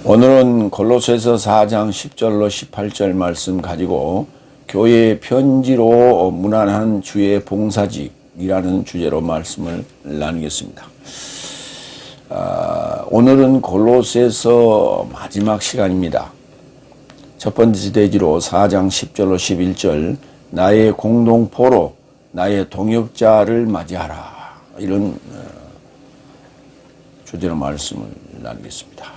오늘은 골로새서 4장 10절로 18절 말씀 가지고 교회의 편지로 문안한 주의 봉사직이라는 주제로 말씀을 나누겠습니다. 오늘은 골로새서 마지막 시간입니다. 첫 번째 대지로 4장 10절로 11절 나의 공동포로 나의 동역자를 맞이하라, 이런 주제로 말씀을 나누겠습니다.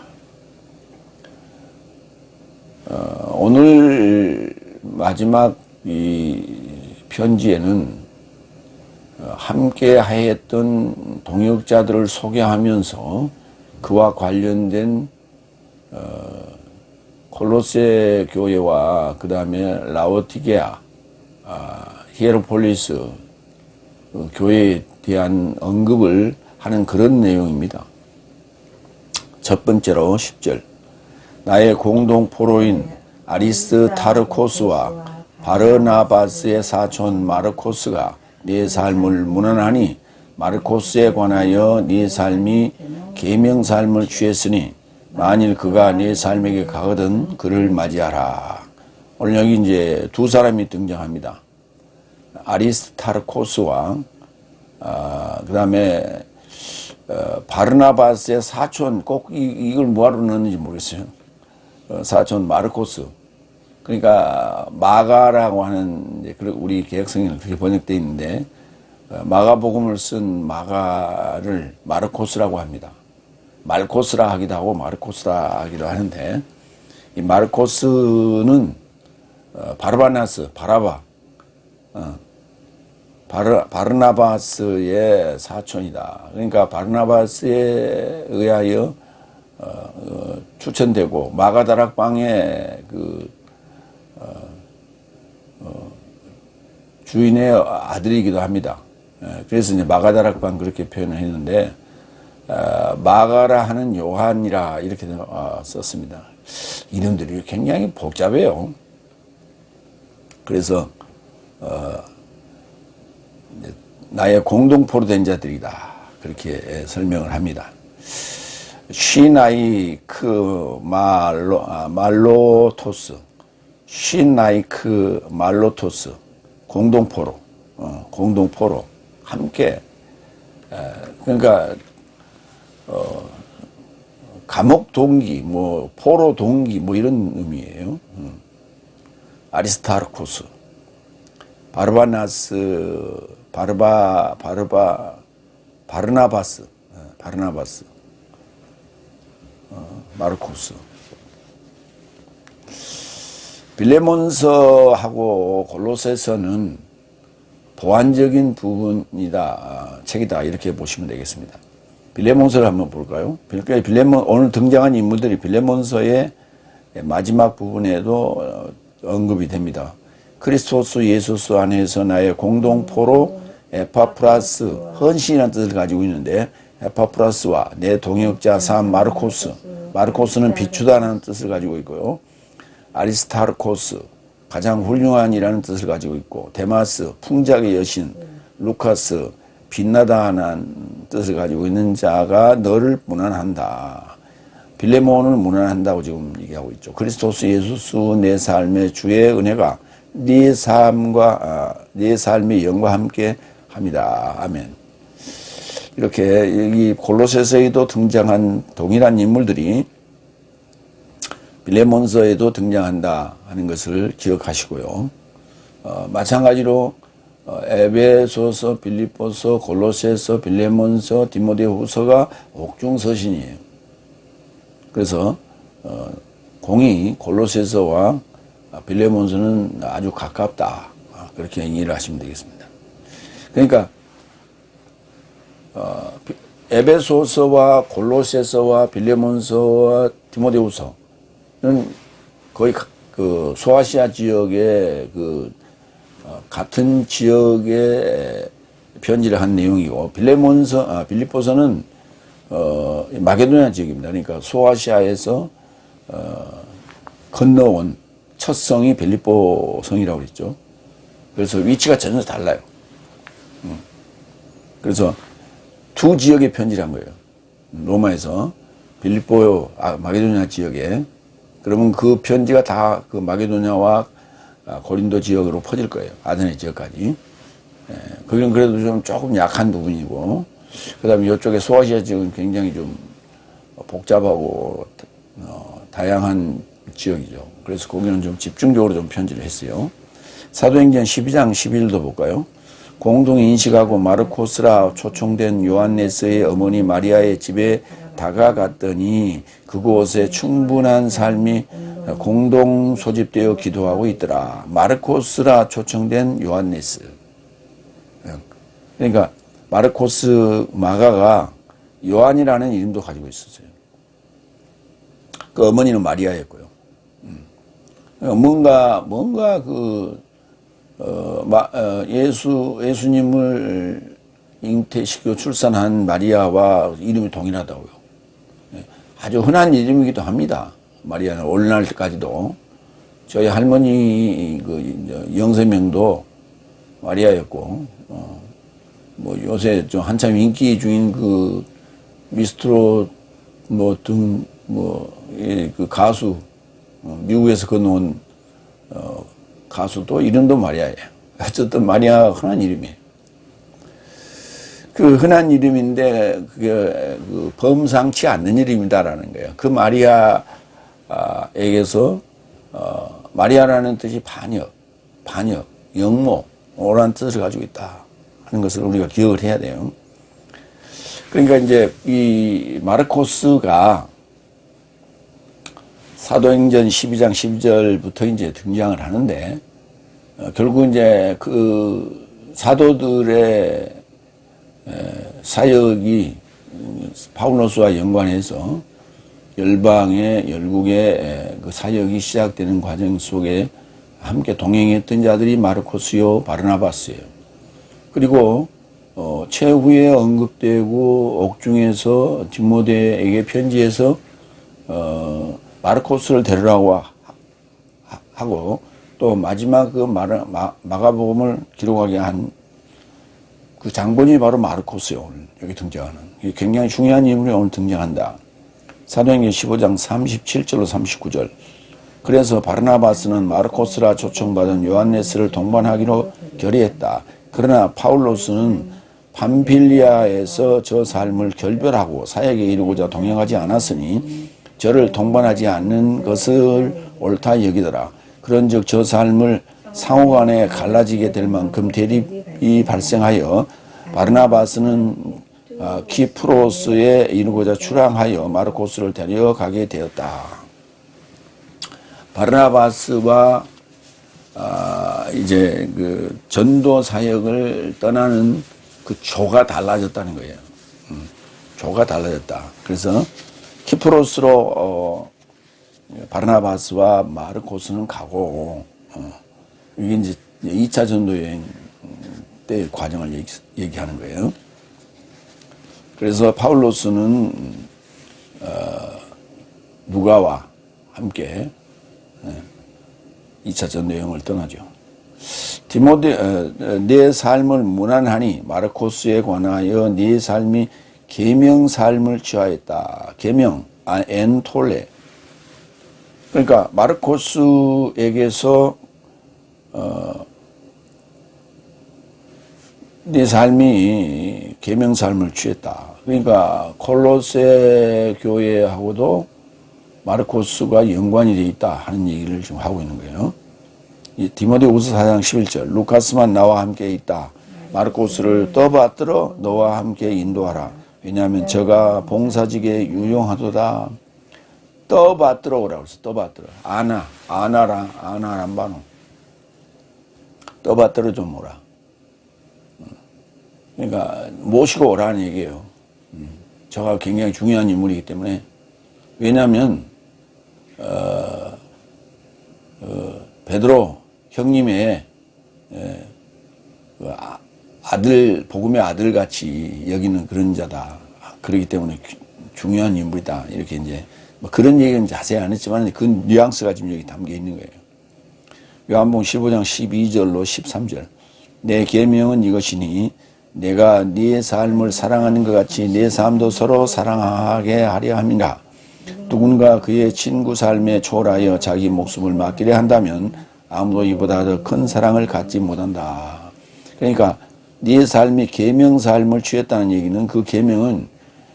오늘 마지막 이 편지에는 함께 하였던 동역자들을 소개하면서 그와 관련된 콜로세 교회와 그 다음에 라오디게아, 히에로폴리스 교회에 대한 언급을 하는 그런 내용입니다. 첫 번째로 10절 나의 공동 포로인 아리스타르코스와 바르나바스의 사촌 마르코스가 네 삶을 문안하니 마르코스에 관하여 네 삶이 계명 삶을 취했으니 만일 그가 네 삶에게 가거든 그를 맞이하라. 오늘 여기 이제 두 사람이 등장합니다. 아리스타르코스와 그 다음에 바르나바스의 사촌, 꼭 이걸 뭐하러 넣었는지 모르겠어요. 사촌 마르코스. 그러니까 마가라고 하는, 우리 개혁성에는 그렇게 번역되어 있는데 마가복음을 쓴 마가를 마르코스라고 합니다. 말코스라 하기도 하고 마르코스라 하기도 하는데, 이 마르코스는 바르바나스, 바르나바스의 사촌이다. 그러니까 바르나바스에 의하여 추천되고 마가다락방의 주인의 아들이기도 합니다. 그래서 이제 마가다락방 그렇게 표현을 했는데, 마가라 하는 요한이라 이렇게 썼습니다. 이름들이 굉장히 복잡해요. 그래서 나의 공동포로 된 자들이다, 그렇게 설명을 합니다. 쉬나이크 말로토스, 쉬나이크 말로토스, 공동포로, 공동포로 함께, 그러니까 감옥 동기, 뭐 포로 동기, 뭐 이런 의미예요. 아리스타르코스, 바르나바스, 마르코스. 빌레몬서하고 골로새서는 보완적인 부분이다, 책이다, 이렇게 보시면 되겠습니다. 빌레몬서를 한번 볼까요? 오늘 등장한 인물들이 빌레몬서의 마지막 부분에도 언급이 됩니다. 크리스토스 예수스 안에서 나의 공동포로 에파프라스, 헌신이라는 뜻을 가지고 있는데, 에파프라스와 내 동역자 산 마르코스는 비추다라는 뜻을 가지고 있고요. 아리스타르코스, 가장 훌륭한이라는 뜻을 가지고 있고, 데마스, 풍작의 여신, 루카스, 빛나다는 뜻을 가지고 있는 자가 너를 문안한다. 빌레몬을 문안한다고 지금 얘기하고 있죠. 크리스토스 예수스 내 삶의 주의 은혜가 네 삶의 영과 함께 합니다. 아멘. 이렇게 여기 골로새서에도 등장한 동일한 인물들이 빌레몬서에도 등장한다 하는 것을 기억하시고요. 마찬가지로 에베소서, 빌립보서, 골로새서, 빌레몬서, 디모데후서가 옥중서신이에요. 그래서 공이 골로새서와 빌레몬서는 아주 가깝다, 그렇게 이해를 하시면 되겠습니다. 그러니까 에베소서와 골로새서와 빌레몬서와 디모데후서는 거의 그 소아시아 지역의 같은 지역에 편지를 한 내용이고, 빌립보서는 마게도냐 지역입니다. 그러니까 소아시아에서 건너온 첫 성이 빌립보 성이라고 그랬죠. 그래서 위치가 전혀 달라요. 그래서 두 지역에 편지를 한 거예요. 로마에서 빌립보 마게도냐 지역에. 그러면 그 편지가 다 그 마게도냐와 고린도 지역으로 퍼질 거예요. 아테네 지역까지. 거기는 그래도 좀 조금 약한 부분이고, 그 다음에 이쪽에 소아시아 지역은 굉장히 좀 복잡하고 다양한 지역이죠. 그래서 거기는 좀 집중적으로 좀 편지를 했어요. 사도행전 12장 11도 볼까요? 공동 인식하고 마르코스라 초청된 요한네스의 어머니 마리아의 집에 다가갔더니 그곳에 충분한 삶이 공동 소집되어 기도하고 있더라. 마르코스라 초청된 요한네스. 그러니까 마르코스 마가가 요한이라는 이름도 가지고 있었어요. 그 어머니는 마리아였고요. 뭔가 예수님을 잉태시켜 출산한 마리아와 이름이 동일하다고요. 아주 흔한 이름이기도 합니다. 마리아는 오늘날까지도. 저희 할머니 그 영세명도 마리아였고, 뭐 요새 좀 한참 인기 중인 그 미스트롯 그 가수, 미국에서 건너온 가수도 이름도 마리아예요. 어쨌든 마리아가 흔한 이름이에요. 그 흔한 이름인데 그게 그 범상치 않는 이름이다라는 거예요. 그 마리아에게서 마리아라는 뜻이 반역, 영모라는 뜻을 가지고 있다 하는 것을 우리가 기억을 해야 돼요. 그러니까 이제 이 마르코스가 사도행전 12장 12절부터 이제 등장을 하는데, 결국 이제 그 사도들의 사역이 파울로스와 연관해서 열방의 그 사역이 시작되는 과정 속에 함께 동행했던 자들이 마르코스요 바르나바스예요. 그리고 최후에 언급되고 옥중에서 디모데에게 편지해서 마르코스를 데려라고 하고 또 마지막 그 마가복음을 기록하게 한 그 장본이 바로 마르코스예요. 오늘 여기 등장하는. 굉장히 중요한 인물이 오늘 등장한다. 사도행전 15장 37절로 39절. 그래서 바르나바스는 마르코스라 초청받은 요한네스를 동반하기로 결의했다. 그러나 파울로스는 밤빌리아에서 저 삶을 결별하고 사역에 이르고자 동행하지 않았으니 저를 동반하지 않는 것을 옳다 여기더라. 그런즉 저 삶을 상호간에 갈라지게 될 만큼 대립이 발생하여 바르나바스는 키프로스에 이르고자 출항하여 마르코스를 데려가게 되었다. 바르나바스와 이제 그 전도 사역을 떠나는 그 조가 달라졌다는 거예요. 조가 달라졌다. 그래서 키프로스로 바르나바스와 마르코스는 가고, 이게 이제 2차 전도 여행 때의 과정을 얘기하는 거예요. 그래서 파울로스는 누가와 함께 2차 전도 여행을 떠나죠. 내 삶을 무난하니 마르코스에 관하여 네 삶이 계명 삶을 취하였다. 계명, 엔톨레. 그러니까 마르코스에게서 네 삶이 계명 삶을 취했다. 그러니까 콜로세 교회하고도 마르코스가 연관이 되어 있다 하는 얘기를 지금 하고 있는 거예요. 디모데후서 4장 11절 루카스만 나와 함께 있다. 마르코스를 떠받들어 너와 함께 인도하라. 왜냐하면 저가 봉사직에 유용하도다. 떠받들어 오라고 했어. 떠받들어. 아나란 반응. 떠받들어 좀 오라. 그러니까 모시고 오라는 얘기예요. 저가 굉장히 중요한 인물이기 때문에. 왜냐하면 베드로 형님의 아들, 복음의 아들같이 여기는 그런 자다. 그렇기 때문에 중요한 인물이다. 이렇게 이제 뭐 그런 얘기는 자세히 안 했지만 그 뉘앙스가 지금 여기 담겨 있는 거예요. 요한복음 15장 12절로 13절. 내 계명은 이것이니 내가 네 삶을 사랑하는 것 같이 네 삶도 서로 사랑하게 하려 함이라. 누군가 그의 친구 삶에 초월하여 자기 목숨을 맡기려 한다면 아무도 이보다 더 큰 사랑을 갖지 못한다. 그러니까 네 삶이 계명 삶을 취했다는 얘기는 그 계명은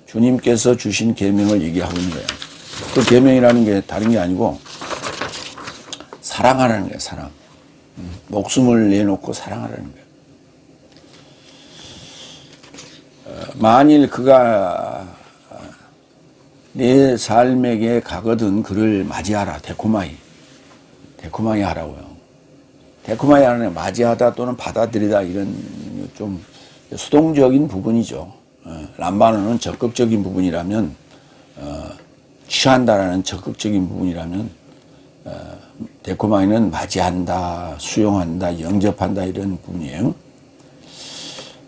주님께서 주신 계명을 얘기하고 있는 거예요. 그 계명이라는 게 다른 게 아니고 사랑하라는 거예요. 사랑. 목숨을 내놓고 사랑하라는 거예요. 만일 그가 내 삶에게 가거든 그를 맞이하라. 데코마이 하라고요. 데코마이 하는 맞이하다 또는 받아들이다 이런 좀 수동적인 부분이죠. 람바노는 적극적인 부분이라면 취한다라는 적극적인 부분이라면 데코마이는 맞이한다, 수용한다, 영접한다 이런 부분이에요.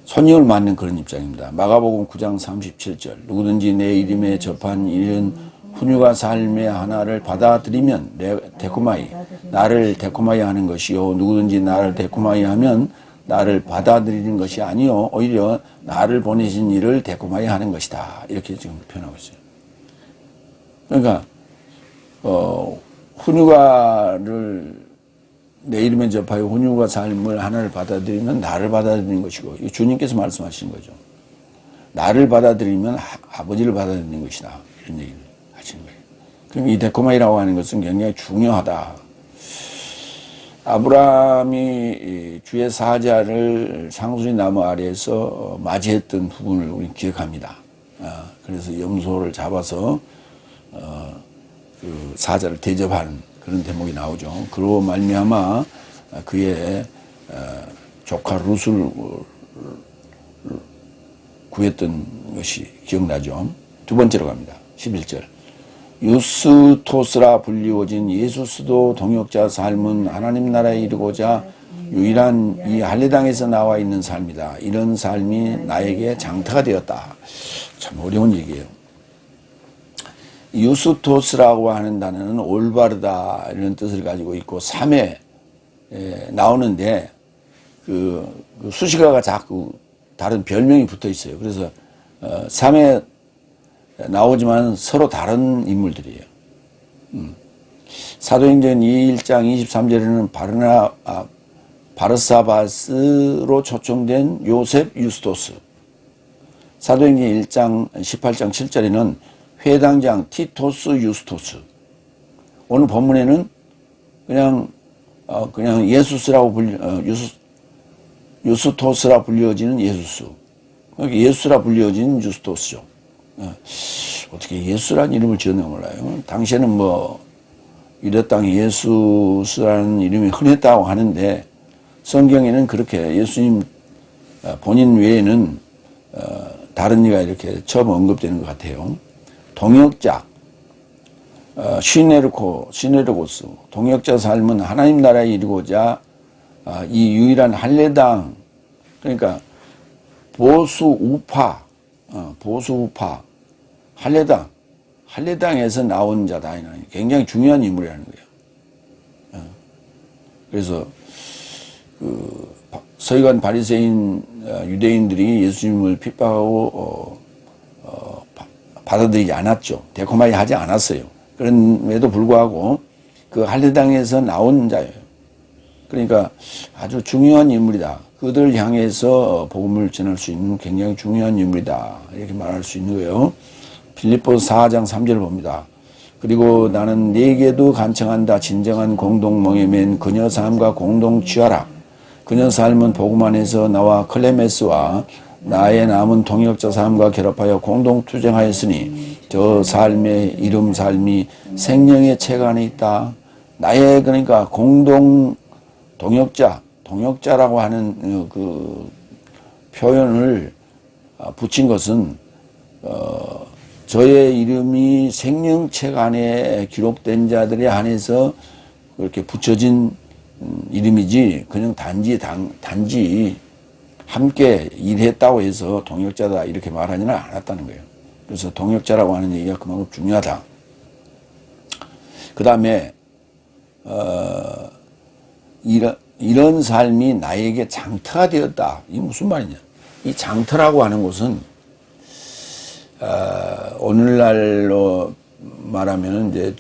손님을 맞는 그런 입장입니다. 마가복음 9장 37절 누구든지 내 이름에 접한 이런 훈육과 삶의 하나를 받아들이면 데코마이 나를 데코마이 하는 것이요 누구든지 나를 데코마이 하면 나를 받아들이는 것이 아니요 오히려 나를 보내신 이를 데코마이 하는 것이다. 이렇게 지금 표현하고 있어요. 그러니까 훈육아를 내 이름에 접하여 훈육아 삶을 하나를 받아들이면 나를 받아들이는 것이고 이거 주님께서 말씀하신 거죠. 나를 받아들이면 아버지를 받아들이는 것이다. 이런 얘기를 하시는 거예요. 그럼 이 데코마이라고 하는 것은 굉장히 중요하다. 아브라함이 주의 사자를 상수리 나무 아래에서 맞이했던 부분을 우리 기억합니다. 그래서 염소를 잡아서 그 사자를 대접하는 그런 대목이 나오죠. 그로 말미암아 그의 조카 룻을 구했던 것이 기억나죠. 두 번째로 갑니다. 11절 유스토스라 불리워진 예수스도 동역자 삶은 하나님 나라에 이르고자 유일한 이 할례당에서 나와 있는 삶이다. 이런 삶이 나에게 장터가 되었다. 참 어려운 얘기예요. 유스토스라고 하는 단어는 올바르다 이런 뜻을 가지고 있고 3회 나오는데 그 수식어가 자꾸 다른 별명이 붙어 있어요. 그래서 3회 나오지만 서로 다른 인물들이에요. 사도행전 1장 23절에는 바르사바스로 초청된 요셉 유스토스. 사도행전 1장 18장 7절에는 회당장 티토스 유스토스. 오늘 본문에는 그냥 예수스라고 유스토스라 불려지는 예수스. 그러니까 예수라 불려진 유스토스죠. 어떻게 예수라는 이름을 지었나 몰라요. 당시에는 뭐 유대 땅에 예수스라는 이름이 흔했다고 하는데 성경에는 그렇게 예수님 본인 외에는 다른 이가 이렇게 처음 언급되는 것 같아요. 동역자, 시네르고스, 동역자 삶은 하나님 나라에 이르고자 이 유일한 할례당, 그러니까 보수우파, 할례당에서 나온 자다. 굉장히 중요한 인물이라는 거예요. 그래서 그 서기관 바리새인 유대인들이 예수님을 핍박하고 받아들이지 않았죠. 데코마이 하지 않았어요. 그럼에도 불구하고 그 할례당에서 나온 자예요. 그러니까 아주 중요한 인물이다. 그들을 향해서 복음을 전할 수 있는 굉장히 중요한 인물이다. 이렇게 말할 수 있는 거예요. 빌립보서 4장 3절을 봅니다. 그리고 나는 네게도 간청한다. 진정한 공동멍에 맨 그녀 삶과 공동 취하라. 그녀 삶은 복음 안에서 나와 클레메스와 나의 남은 동역자 삶과 결합하여 공동 투쟁하였으니 저 삶의 이름 삶이 생명의 책 안에 있다. 나의 그러니까 공동 동역자라고 하는 그 표현을 붙인 것은 저의 이름이 생명책 안에 기록된 자들에 한해서 그렇게 붙여진 이름이지 그냥 단지 함께 일했다고 해서 동역자다 이렇게 말하지는 않았다는 거예요. 그래서 동역자라고 하는 얘기가 그만큼 중요하다. 그 다음에 이런 삶이 나에게 장터가 되었다. 이게 무슨 말이냐? 이 장터라고 하는 것은 오늘날로 말하면은 이제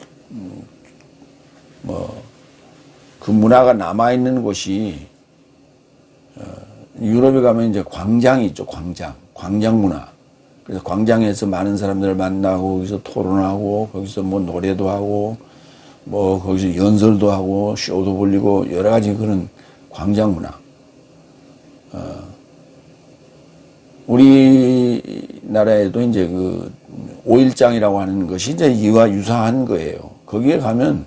그 문화가 남아 있는 곳이 유럽에 가면 이제 광장이 있죠. 광장 문화. 그래서 광장에서 많은 사람들을 만나고 거기서 토론하고 거기서 뭐 노래도 하고 뭐 거기서 연설도 하고 쇼도 벌리고 여러 가지 그런 광장 문화. 우리나라에도 이제 그 5.1장이라고 하는 것이 이제 이와 유사한 거예요. 거기에 가면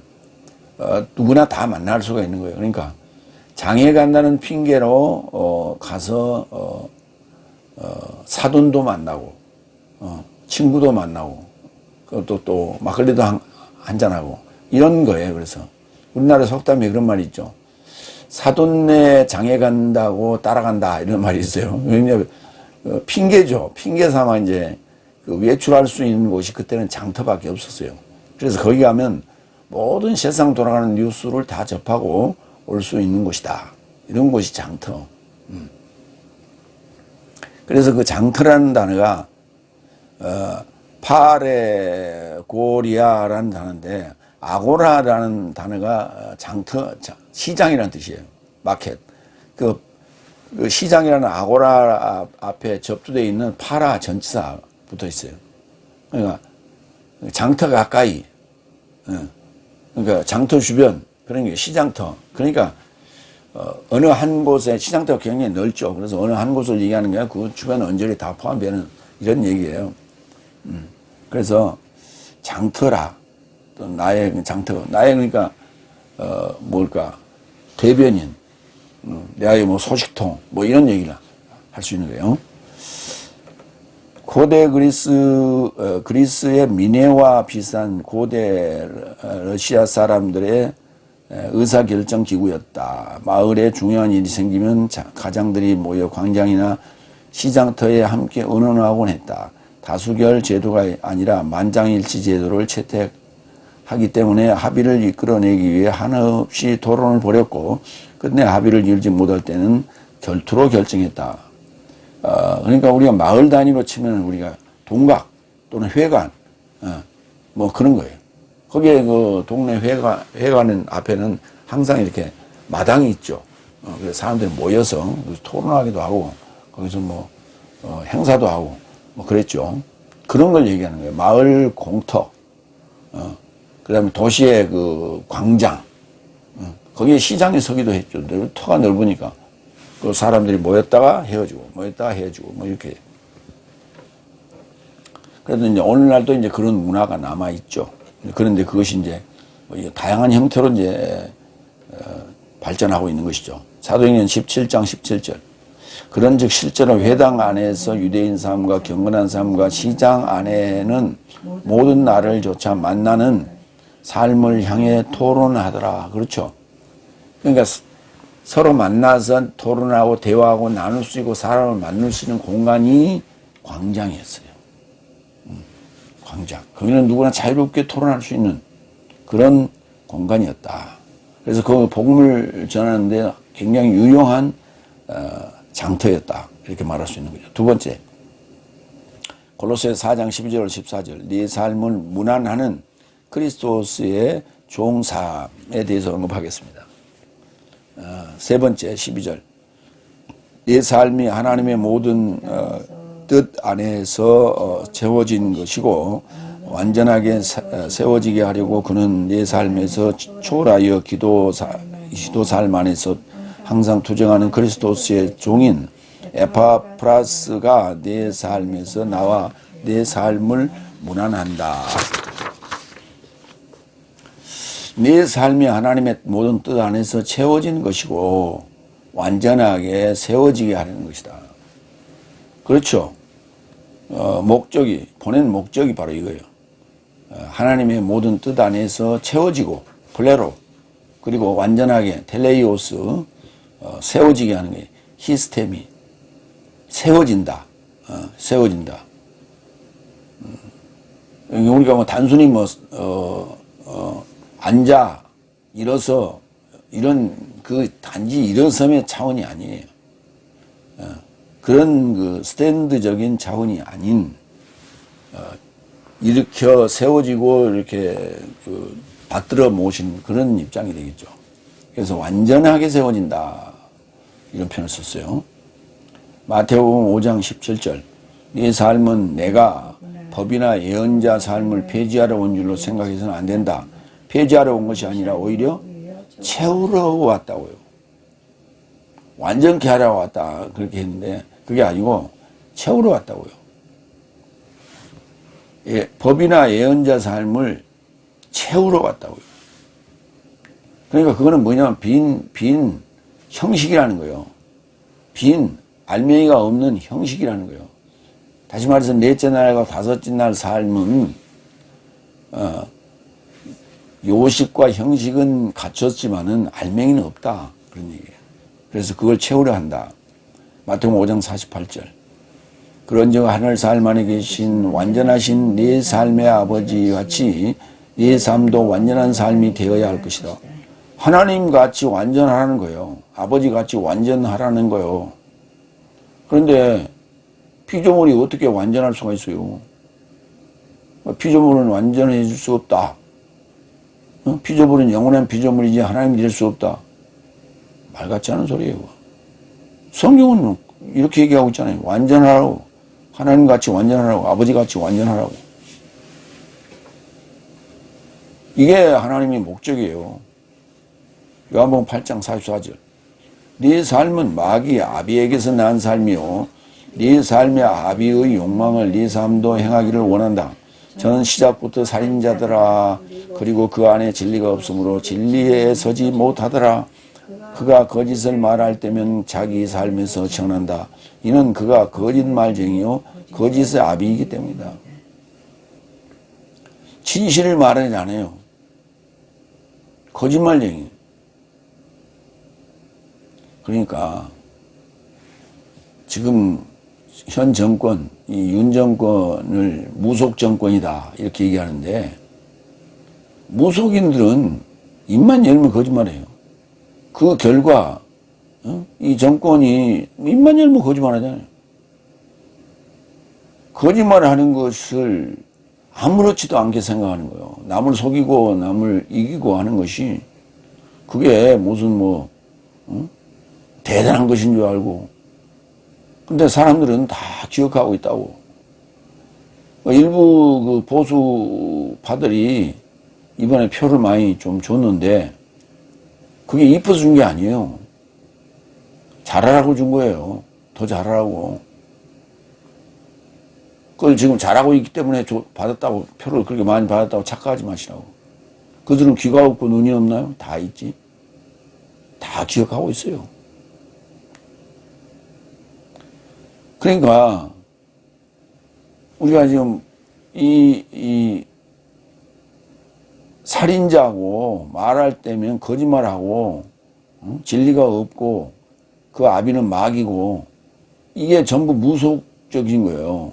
누구나 다 만날 수가 있는 거예요. 그러니까 장에 간다는 핑계로 가서 사돈도 만나고 친구도 만나고 그것도 또 막걸리도 한잔하고 이런 거예요. 그래서 우리나라 속담에 그런 말이 있죠. 사돈네 장에 간다고 따라간다 이런 말이 있어요. 왜냐하면 핑계죠. 핑계 삼아 이제 그 외출할 수 있는 곳이 그때는 장터밖에 없었어요. 그래서 거기 가면 모든 세상 돌아가는 뉴스를 다 접하고 올 수 있는 곳이다. 이런 곳이 장터. 그래서 그 장터라는 단어가 파레고리아라는 단어인데 아고라라는 단어가 장터, 시장이라는 뜻이에요. 마켓. 그 시장이라는 아고라 앞에 접두되어 있는 파라 전치사 붙어 있어요. 그러니까 장터 가까이, 그러니까 장터 주변, 그런 게 시장터. 그러니까 어느 한 곳에 시장터가 굉장히 넓죠. 그래서 어느 한 곳을 얘기하는 게 아니라 그 주변 언저리 다 포함되는 이런 얘기예요. 그래서 장터라, 또 나의 장터, 나의 그러니까 뭘까 대변인, 나의 뭐 소식통, 뭐 이런 얘기를 할 수 있는 거예요. 고대 그리스의 미네와 비슷한 고대 러시아 사람들의 의사결정 기구였다. 마을에 중요한 일이 생기면 가장들이 모여 광장이나 시장터에 함께 의논하곤 했다. 다수결 제도가 아니라 만장일치 제도를 채택하기 때문에 합의를 이끌어내기 위해 한없이 토론을 벌였고 끝내 합의를 이루지 못할 때는 결투로 결정했다. 그러니까 우리가 마을 단위로 치면 우리가 동각 또는 회관, 뭐 그런 거예요. 거기에 그 동네 회관 앞에는 항상 이렇게 마당이 있죠. 그래서 사람들이 모여서 토론하기도 하고 거기서 뭐 행사도 하고 뭐 그랬죠. 그런 걸 얘기하는 거예요. 마을 공터, 그다음에 도시의 그 광장, 거기에 시장에 서기도 했죠. 터가 넓으니까 그 사람들이 모였다가 헤어지고 뭐 이렇게. 그래도 이제 오늘날도 이제 그런 문화가 남아 있죠. 그런데 그것이 이제 다양한 형태로 이제 발전하고 있는 것이죠. 사도행전 17장 17절. 그런즉 실제로 회당 안에서 유대인 삶과 경건한 삶과 시장 안에는 모든 나를 조차 만나는 삶을 향해 토론하더라. 그렇죠. 그러니까 서로 만나서 토론하고 대화하고 나눌 수 있고 사람을 만날 수 있는 공간이 광장이었어요. 광장. 거기는 누구나 자유롭게 토론할 수 있는 그런 공간이었다. 그래서 그 복음을 전하는데 굉장히 유용한 장터였다. 이렇게 말할 수 있는 거죠. 두 번째, 골로새 4장 12절 14절. 네 삶을 문안하는 그리스도스의 종사에 대해서 언급하겠습니다. 세 번째 12절. 내 삶이 하나님의 모든 뜻 안에서 채워진 것이고 완전하게 세워지게 하려고 그는 내 삶에서 초월하여 기도 삶 안에서 항상 투쟁하는 그리스도스의 종인 에파프라스가 내 삶에서 나와 내 삶을 문안한다. 내 삶이 하나님의 모든 뜻 안에서 채워진 것이고 완전하게 세워지게 하려는 것이다. 그렇죠. 보낸 목적이 바로 이거예요. 하나님의 모든 뜻 안에서 채워지고 플레로 그리고 완전하게 텔레이오스 세워지게 하는 게 히스테미 세워진다. 세워진다. 우리가 뭐 단순히 앉아 일어서 이런 그 단지 일어섬의 차원이 아니에요. 그런 그 스탠드적인 차원이 아닌 일으켜 세워지고 이렇게 받들어 모신 그런 입장이 되겠죠. 그래서 완전하게 세워진다. 이런 표현을 썼어요. 마태복음 5장 17절. 네 삶은 내가 법이나 예언자 삶을 폐지하러 온 줄로 생각해서는 안 된다. 폐지하러 온 것이 아니라 오히려 채우러 왔다고요. 완전케 하러 왔다. 그렇게 했는데 그게 아니고 채우러 왔다고요. 예, 법이나 예언자 삶을 채우러 왔다고요. 그러니까 그거는 뭐냐면 빈 형식이라는 거예요. 빈 알맹이가 없는 형식이라는 거예요. 다시 말해서 넷째 날과 다섯째 날 삶은 요식과 형식은 갖췄지만은 알맹이는 없다. 그런 얘기예요. 그래서 그걸 채우려 한다. 마태복음 5장 48절. 그런즉 하늘 살 안에 계신 완전하신 네 삶의 아버지 같이 네 삶도 완전한 삶이 되어야 할 것이다. 하나님 같이 완전하라는 거예요. 아버지 같이 완전하라는 거예요. 그런데 피조물이 어떻게 완전할 수가 있어요? 피조물은 완전해 줄 수 없다. 피조물은 영원한 피조물이지 하나님이 될 수 없다. 말 같지 않은 소리예요. 성경은 이렇게 얘기하고 있잖아요. 완전하라고. 하나님 같이 완전하라고. 아버지 같이 완전하라고. 이게 하나님의 목적이에요. 요한복음 8장 44절. 네 삶은 마귀 아비에게서 난 삶이요. 네 삶의 아비의 욕망을 네 삶도 행하기를 원한다. 저는 시작부터 살인자더라. 그리고 그 안에 진리가 없으므로 진리에 서지 못하더라. 그가 거짓을 말할 때면 자기 삶에서 전한다. 이는 그가 거짓말쟁이요 거짓의 아비이기 때문이다. 진실을 말하지 않아요. 거짓말쟁이. 그러니까 지금 현 정권, 이 윤 정권을 무속 정권이다 이렇게 얘기하는데 무속인들은 입만 열면 거짓말해요. 그 결과 이 정권이 입만 열면 거짓말하잖아요. 거짓말하는 것을 아무렇지도 않게 생각하는 거예요. 남을 속이고 남을 이기고 하는 것이 그게 무슨 대단한 것인 줄 알고. 근데 사람들은 다 기억하고 있다고. 일부 그 보수파들이 이번에 표를 많이 좀 줬는데 그게 이뻐서 준 게 아니에요. 잘하라고 준 거예요. 더 잘하라고. 그걸 지금 잘하고 있기 때문에 받았다고, 표를 그렇게 많이 받았다고 착각하지 마시라고. 그들은 귀가 없고 눈이 없나요? 다 있지. 다 기억하고 있어요. 그러니까 우리가 지금 이 살인자고 말할 때면 거짓말하고 진리가 없고 그 아비는 마귀고 이게 전부 무속적인 거예요.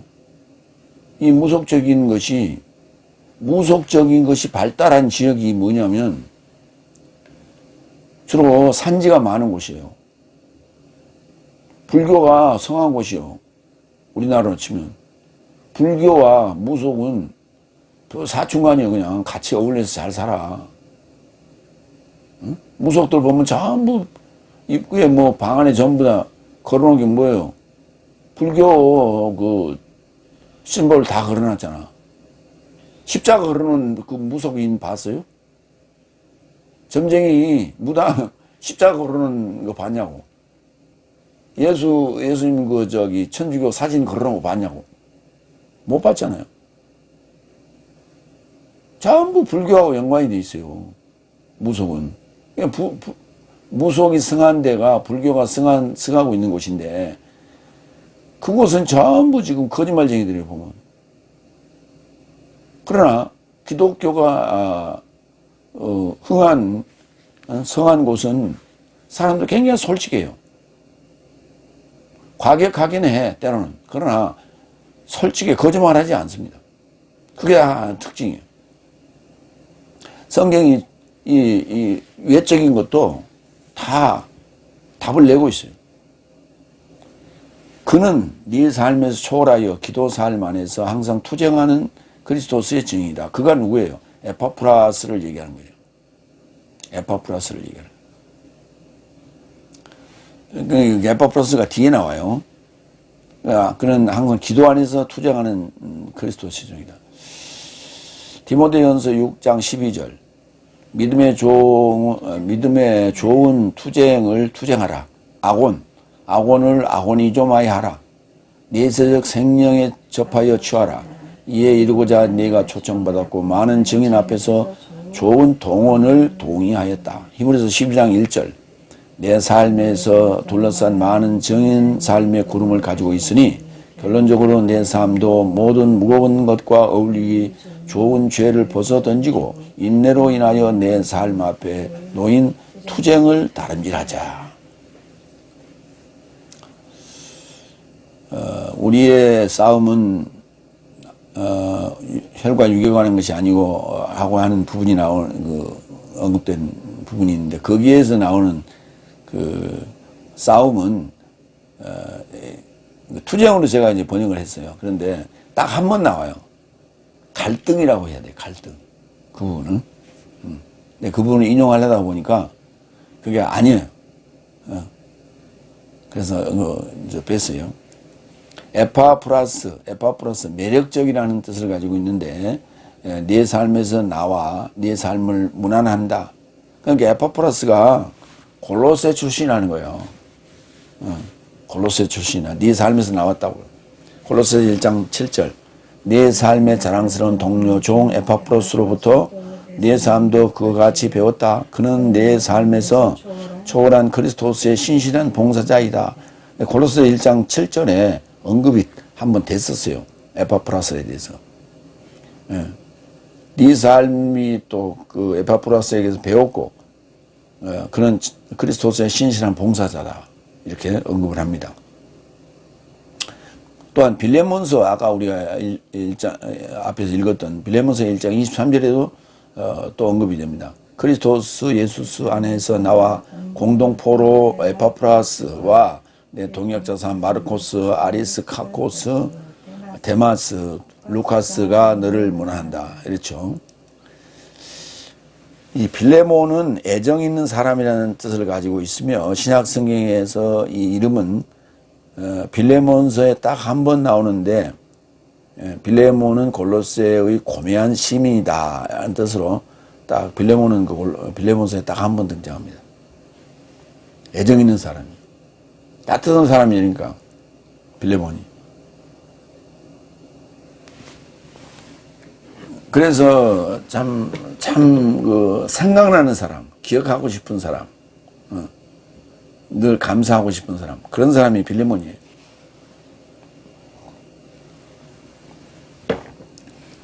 이 무속적인 것이 발달한 지역이 뭐냐면 주로 산지가 많은 곳이에요. 불교가 성한 곳이요. 우리나라로 치면. 불교와 무속은 사춘간이에요. 그냥 같이 어울려서 잘 살아. 응? 무속들 보면 전부 입구에 방 안에 전부 다 걸어놓은 게 뭐예요? 불교 그 심볼 다 걸어놨잖아. 십자가 걸어놓은 그 무속인 봤어요? 점쟁이 무당 십자가 걸어놓은 거 봤냐고. 예수님 천주교 사진 걸어놓은 거 봤냐고. 못 봤잖아요. 전부 불교하고 연관이 돼 있어요. 무속은. 무속이 승한 데가 불교가 승하고 있는 곳인데 그곳은 전부 지금 거짓말쟁이들이에요, 보면. 그러나 기독교가 성한 곳은 사람들 굉장히 솔직해요. 과격하긴 해, 때로는. 그러나 솔직히 거짓말하지 않습니다. 그게 특징이에요. 성경이 이 외적인 것도 다 답을 내고 있어요. 그는 네 삶에서 초월하여 기도 삶 안에서 항상 투쟁하는 그리스도스의 증인이다. 그가 누구예요? 에파프라스를 얘기하는 거예요. 에파프라스를 얘기하는 거예요. 에파프라스가 뒤에 나와요. 그는 항상 기도 안에서 투쟁하는 그리스도 시종이다. 디모데전서 6장 12절. 믿음의 좋은 투쟁을 투쟁하라. 악원을 아고니조마이 하라. 내세적 생명에 접하여 취하라. 이에 이르고자 네가 초청받았고 많은 증인 앞에서 좋은 동원을 동의하였다. 히브리서 12장 1절. 내 삶에서 둘러싼 많은 증인 삶의 구름을 가지고 있으니 결론적으로 내 삶도 모든 무거운 것과 어울리기 좋은 죄를 벗어 던지고 인내로 인하여 내 삶 앞에 놓인 투쟁을 다름질하자. 우리의 싸움은 혈과 육에 관한 것이 아니고 하고 하는 부분이 언급된 부분이 있는데 거기에서 나오는 그 싸움은 투쟁으로 제가 이제 번역을 했어요. 그런데 딱 한 번 나와요. 갈등이라고 해야 돼. 갈등. 그 부분은. 근데 그 부분을 인용하려다 보니까 그게 아니에요. 그래서 이제 뺐어요. 에파프라스 매력적이라는 뜻을 가지고 있는데 네 삶에서 나와 네 삶을 무난한다. 그러니까 에파프라스가 골로새 출신이라는 거예요. 골로새 출신이야. 네 삶에서 나왔다고. 골로새 1장 7절. 네 삶의 자랑스러운 동료 종 에파프로스로부터 네 삶도 그와 같이 배웠다. 그는 내 삶에서 초월한 그리스도스의 신실한 봉사자이다. 골로새 1장 7절에 언급이 한번 됐었어요. 에파프라스에 대해서. 네 삶이 또 그 에파프라스에게서 배웠고 그는 그리스도스의 신실한 봉사자다. 이렇게 언급을 합니다. 또한 빌레몬서 아까 우리가 앞에서 읽었던 빌레몬서 1장 23절에도 또 언급이 됩니다. 그리스도스 예수스 안에서 나와 공동포로 에파프라스와 내 동역자 산 마르코스, 아리스카코스, 데마스, 루카스가 너를 문안한다. 이랬죠. 이 빌레몬은 애정 있는 사람이라는 뜻을 가지고 있으며 신약 성경에서 이 이름은 빌레몬서에 딱 한 번 나오는데 빌레몬은 골로새의 고매한 시민이다 라는 뜻으로 딱 빌레몬은 빌레몬서에 딱 한 번 등장합니다. 애정 있는 사람이 따뜻한 사람이니까 빌레몬이. 그래서 참 생각나는 사람, 기억하고 싶은 사람, 늘 감사하고 싶은 사람, 그런 사람이 빌레몬이에요.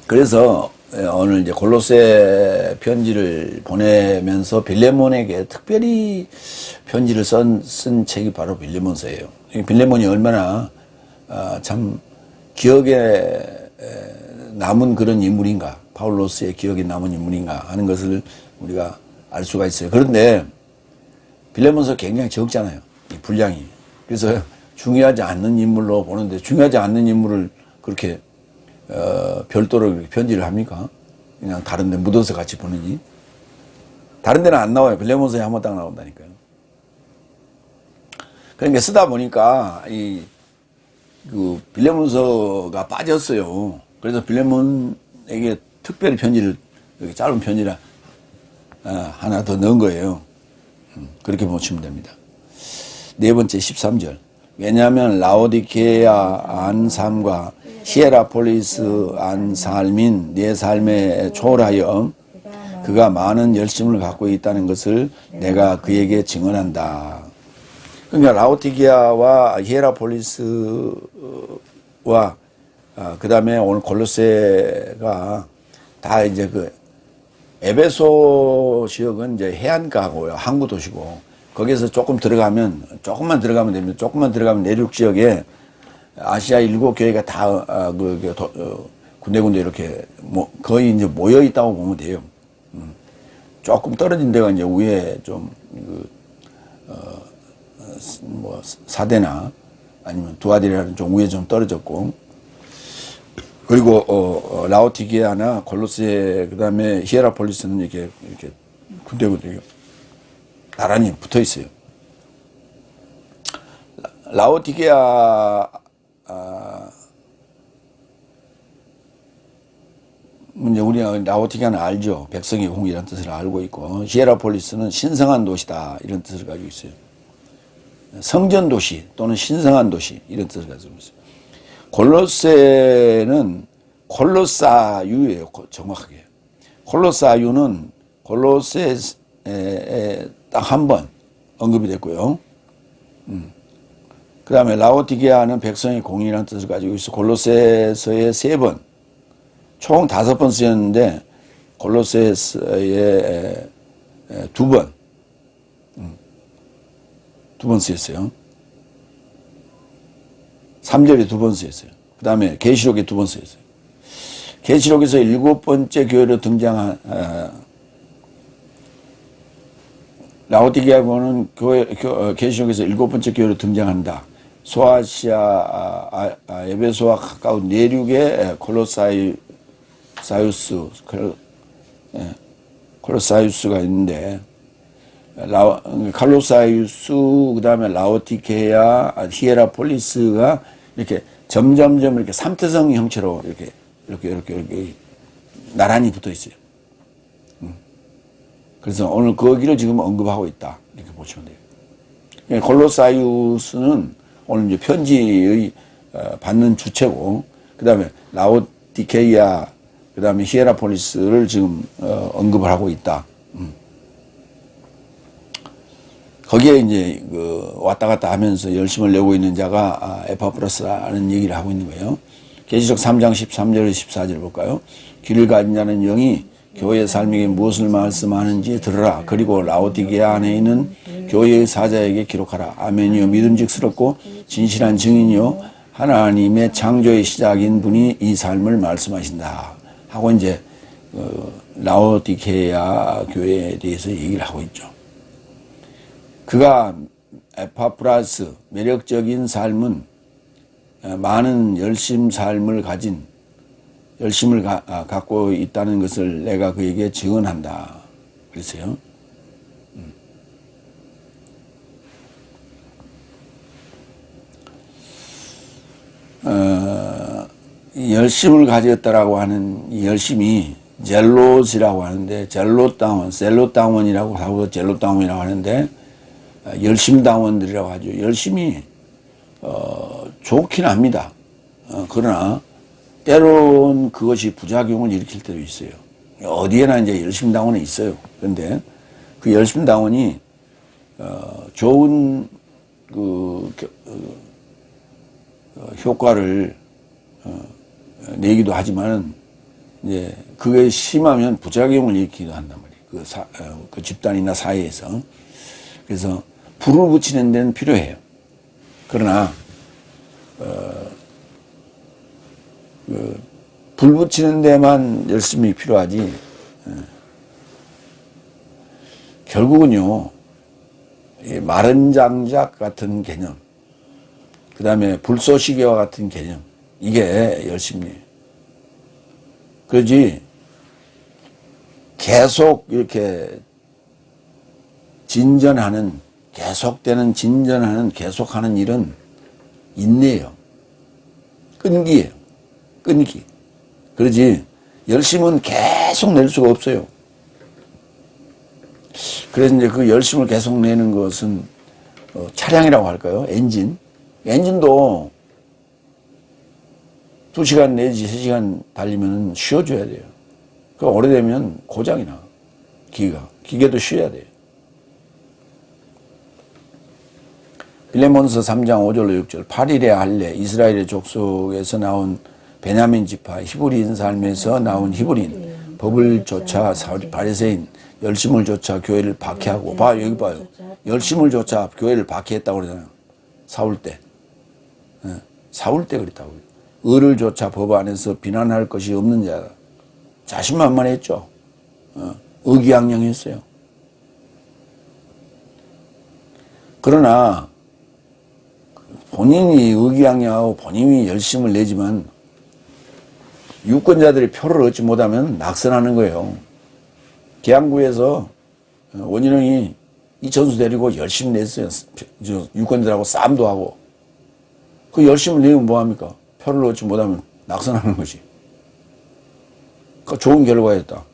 그래서 오늘 이제 골로새 편지를 보내면서 빌레몬에게 특별히 편지를 쓴 책이 바로 빌레몬서예요. 빌레몬이 얼마나 참 기억에 남은 그런 인물인가, 바울로스의 기억에 남은 인물인가 하는 것을 우리가 알 수가 있어요. 그런데 빌레몬서 굉장히 적잖아요. 이 분량이. 그래서 중요하지 않는 인물로 보는데 중요하지 않는 인물을 그렇게 별도로 편지를 합니까? 그냥 다른 데 묻어서 같이 보내니? 다른 데는 안 나와요. 빌레몬서에 한 번 딱 나온다니까요. 그러니까 쓰다 보니까 그 빌레몬서가 빠졌어요. 그래서 빌레몬에게 특별히 편지를, 이렇게 짧은 편지를 하나 더 넣은 거예요. 그렇게 보시면 됩니다. 네 번째 13절. 왜냐하면 라오디게아 안 삶과 히에라폴리스 안 삶인 내 삶에 초월하여 그가 많은 열심을 갖고 있다는 것을 내가 그에게 증언한다. 그러니까 라오디게아와 히에라폴리스와 그 다음에 오늘 골로새가 다 이제 에베소 지역은 이제 해안가고요. 항구 도시고. 거기에서 조금만 들어가면 됩니다. 조금만 들어가면 내륙 지역에 아시아 7교회가 다, 군데군데 이렇게, 거의 이제 모여 있다고 보면 돼요. 조금 떨어진 데가 이제 위에 좀, 사대나 아니면 두아디라는 좀 위에 좀 떨어졌고. 그리고 라오디게아나 골로새 그다음에 히에라폴리스는 이렇게 군대거든요. 나란히 붙어 있어요. 라오디게아 이제 우리가 라오디게아는 알죠. 백성의 공이라는 뜻을 알고 있고, 히에라폴리스는 신성한 도시다 이런 뜻을 가지고 있어요. 성전 도시 또는 신성한 도시 이런 뜻을 가지고 있어요. 골로새는 콜로사유예요. 정확하게. 콜로사유는 골로새에 딱 한 번 언급이 됐고요. 그 다음에 라오디게아는 백성의 공의라는 뜻을 가지고 있어 골로새서에 3번, 총 5번 쓰였는데 골로새서에 2번, 2번 쓰였어요. 3절에 2번 쓰였어요. 그 다음에 계시록에 2번 쓰였어요. 계시록에서 7번째 교회로 등장한 라오디게아는 계시록에서 7번째 교회로 등장한다. 소아시아, 에베소와 가까운 내륙의 콜로사이우스가 있는데, 칼로사이우스, 그 다음에 라오디게아, 히에라폴리스가 이렇게 점점점 이렇게 삼태성 형체로 이렇게 나란히 붙어 있어요. 그래서 오늘 거기를 지금 언급하고 있다. 이렇게 보시면 돼요. 콜로사이우스는 오늘 이제 편지의 받는 주체고, 그 다음에 라오디게아, 그 다음에 히에라폴리스를 지금 언급을 하고 있다. 거기에 이제 왔다 갔다 하면서 열심을 내고 있는 자가 에파프라스라는 얘기를 하고 있는 거예요. 계시록 3장 13절 14절 볼까요? 귀를 가진 자는 영이 교회의 삶에게 무엇을 말씀하는지 들으라. 그리고 라오디게아 안에 있는 교회의 사자에게 기록하라. 아멘이요 믿음직스럽고 진실한 증인이요 하나님의 창조의 시작인 분이 이 삶을 말씀하신다 하고 이제 라오디게아 교회에 대해서 얘기를 하고 있죠. 그가 에파프라스 매력적인 삶은 많은 열심을 갖고 있다는 것을 내가 그에게 증언한다. 그랬어요. 열심을 가졌다라고 하는 이 열심이 젤롯이라고 하는데, 셀롯다원이라고 하고 젤롯다원이라고 하는데, 열심다원들이라고 하죠. 열심이 좋긴 합니다. 그러나 때론 그것이 부작용을 일으킬 때도 있어요. 어디에나 이제 열심당원이 있어요. 그런데 그 열심당원이 좋은 효과를 내기도 하지만은 이제 그게 심하면 부작용을 일으키기도 한단 말이에요. 그 집단이나 사회에서. 그래서 불을 붙이는 데는 필요해요. 그러나 불 붙이는 데만 열심히 필요하지, 결국은요, 마른 장작 같은 개념, 그 다음에 불쏘시개와 같은 개념, 이게 열심이에요. 그러지 계속 이렇게 계속하는 일은 인내예요. 끈기예요. 끈기. 그러지 열심은 계속 낼 수가 없어요. 그래서 이제 그 열심을 계속 내는 것은 차량이라고 할까요? 엔진도 2시간 내지 3시간 달리면 쉬어줘야 돼요. 그 오래되면 고장이 나. 기계도 쉬어야 돼요. 빌레몬서 3장 5절로 6절 8일의 할례, 이스라엘의 족속에서 나온 베냐민 지파, 히브리인 삶에서 나온 히브리인, 법을 쫓아 바리새인, 열심을 쫓아 교회를 박해하고, 여기 봐요. 열심을 쫓아 교회를 박해했다고 그러잖아요. 사울 때 그랬다고요. 의를 쫓아 법 안에서 비난할 것이 없는 자다. 자신만만했죠. 의기양양했어요. 그러나 본인이 의기양양하고 본인이 열심을 내지만 유권자들이 표를 얻지 못하면 낙선하는 거예요. 계양구에서 원희룡이 이천수 데리고 열심히 냈어요. 유권자들하고 싸움도 하고. 그 열심히 내면 뭐합니까? 표를 얻지 못하면 낙선하는 거지. 그 좋은 결과였다.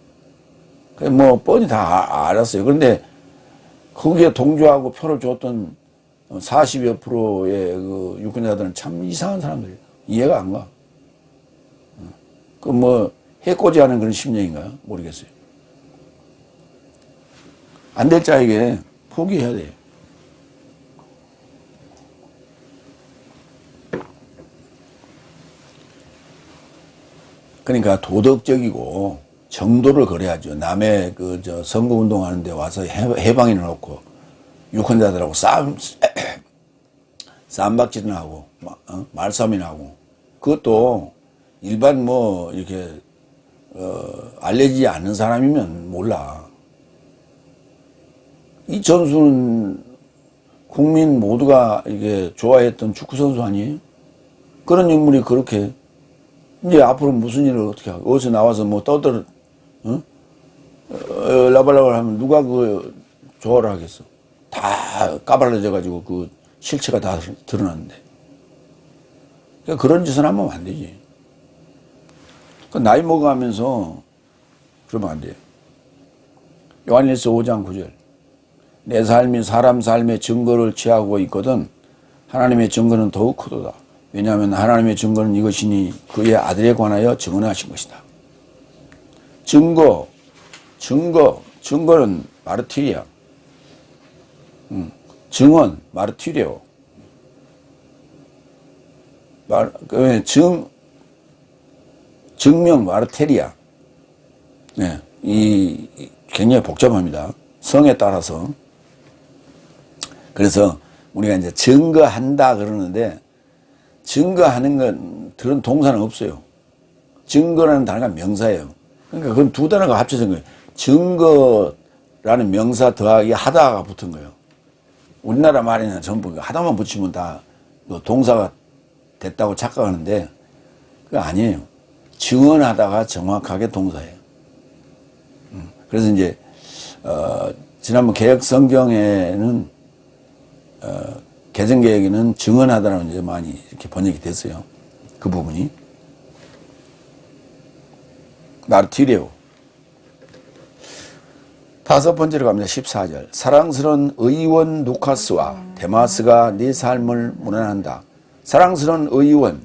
뭐 뻔히 다 알았어요. 그런데 거기에 동조하고 표를 줬던 40여 프로의 그 유권자들은 참 이상한 사람들이에요. 이해가 안 가. 그 뭐 해코지 하는 그런 심정인가요? 모르겠어요. 안 될 자에게 포기해야 돼요. 그러니까 도덕적이고 정도를 그래야죠. 남의 선거운동 하는데 와서 해방이나 놓고 유권자들하고 쌈박질이나 하고, 말싸움이나 하고, 그것도 일반 이렇게, 알려지지 않는 사람이면 몰라. 이천수는 국민 모두가 이게 좋아했던 축구선수 아니에요? 그런 인물이 그렇게, 이제 앞으로 무슨 일을 어떻게 하고, 어디서 나와서 라발라발 하면 누가 좋아를 하겠어? 다 까발려져가지고 그 실체가 다 드러났는데. 그러니까 그런 짓은 하면 안 되지. 나이 먹어가면서 그러면 안 돼요. 요한일서 5장 9절. 내 삶이 사람 삶의 증거를 취하고 있거든 하나님의 증거는 더욱 크도다. 왜냐하면 하나님의 증거는 이것이니 그의 아들에 관하여 증언하신 것이다. 증거는 마르티리아. 증언, 마르티리오. 증명, 마르테리아. 네, 굉장히 복잡합니다. 성에 따라서. 그래서 우리가 이제 증거한다 그러는데, 증거하는 건, 그런 동사는 없어요. 증거라는 단어가 명사예요. 그러니까 그건 두 단어가 합쳐진 거예요. 증거라는 명사 더하기 하다가 붙은 거예요. 우리나라 말에는 전부 하다만 붙이면 다 동사가 됐다고 착각하는데, 그거 아니에요. 증언하다가 정확하게 동사예요. 그래서 이제, 지난번 개혁 성경에는, 개정개혁에는 증언하다라는 이제 많이 이렇게 번역이 됐어요. 그 부분이. 마르티레오. 다섯 번째로 갑니다. 14절. 사랑스러운 의원 누카스와 데마스가 네 삶을 문안한다. 사랑스러운 의원,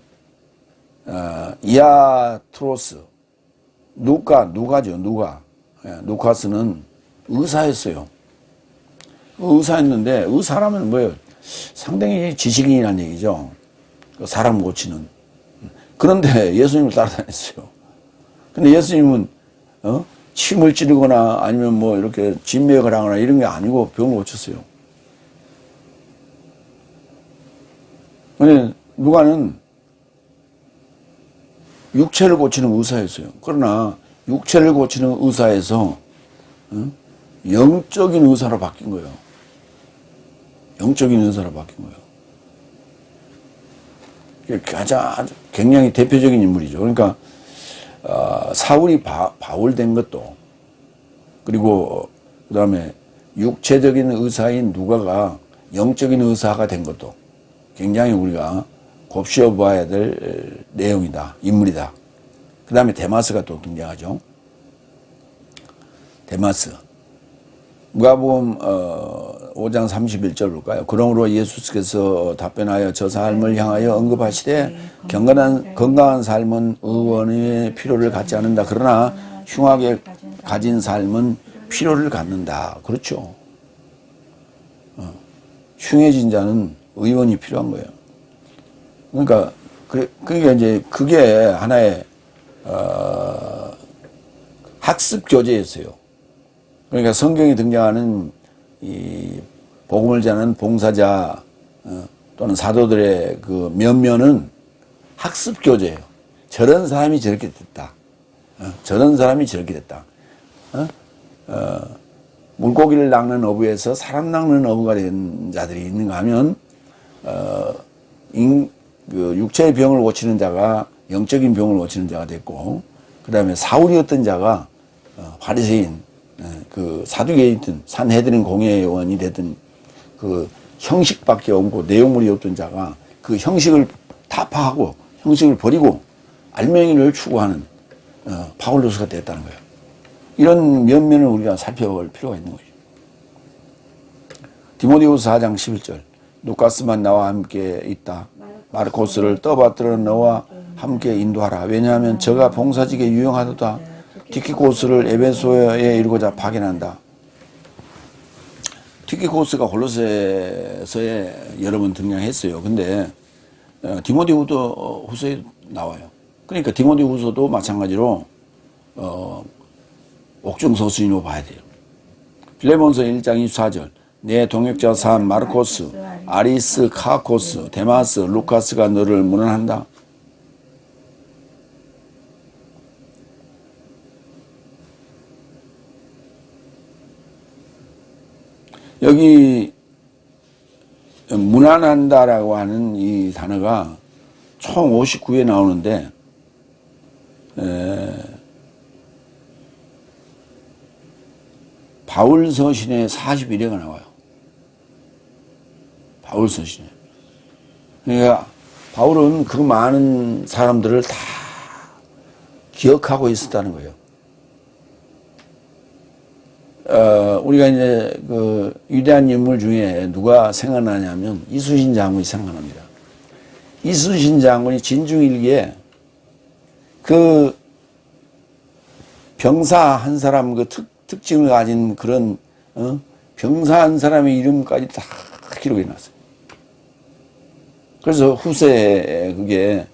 이아트로스, 누가죠. 누카스는 의사였어요. 의사였는데, 의사라면 뭐예요? 상당히 지식인이라는 얘기죠. 사람 고치는. 그런데 예수님을 따라다녔어요. 근데 예수님은, 침을 찌르거나 아니면 이렇게 진맥을 하거나 이런 게 아니고 병을 고쳤어요. 근데 누가는 육체를 고치는 의사였어요. 그러나 육체를 고치는 의사에서 영적인 의사로 바뀐 거예요. 영적인 의사로 바뀐 거예요. 가장 굉장히 대표적인 인물이죠. 그러니까 사울이 바울된 것도, 그리고 그 다음에 육체적인 의사인 누가가 영적인 의사가 된 것도 굉장히 우리가 곱씹어 봐야 될 내용이다, 인물이다. 그 다음에 데마스가 또 등장하죠. 데마스. 누가복음 5장 31절 볼까요? 그러므로 예수께서 답변하여 저 삶을 향하여 언급하시되 건강한 삶은 의원의 필요를 갖지 않는다. 그러나 흉하게 가진 삶은 필요를 갖는다. 그렇죠. 흉해진 자는 의원이 필요한 거예요. 그러니까 이제 그게 하나의 학습 교재였어요. 그러니까 성경에 등장하는 이 복음을 전하는 봉사자 또는 사도들의 그 면면은 학습 교재예요. 저런 사람이 저렇게 됐다. 저런 사람이 저렇게 됐다. 물고기를 낚는 어부에서 사람 낚는 어부가 된 자들이 있는가 하면 그 육체의 병을 고치는 자가 영적인 병을 고치는 자가 됐고, 그 다음에 사울이었던 자가 바리새인, 그 사두개이든 산헤드린 공회원이 되던 그 형식밖에 없고 내용물이 없던 자가 그 형식을 타파하고 형식을 버리고 알맹이를 추구하는 바울로스가 됐다는 거예요. 이런 면면을 우리가 살펴볼 필요가 있는 거죠. 디모데후서 4장 11절 루카스만 나와 함께 있다. 마르코스를 떠받들어 너와 함께 인도하라. 왜냐하면 저가 봉사직에 유용하도다. 티키코스를 에베소에 이르고자 파견한다. 티키코스가 골로새서에 여러 번 등장했어요. 근데 디모데후서에 나와요. 그러니까 디모데후서도 마찬가지로 옥중서신으로 봐야 돼요. 빌레몬서 1장 24절 내 동역자 산 마르코스, 아리스, 카코스, 데마스, 루카스가 너를 문안한다. 여기 문안한다라고 하는 이 단어가 총 59회 나오는데 바울 서신에 41회가 나와요. 바울 서신에. 그러니까 바울은 그 많은 사람들을 다 기억하고 있었다는 거예요. 우리가 이제 그 위대한 인물 중에 누가 생각나냐면 이순신 장군이 생각납니다. 이순신 장군이 진중일기에 그 병사 한 사람 그 특징을 가진 그런 병사 한 사람의 이름까지 다 기록해 놨어요. 그래서 후세에 그게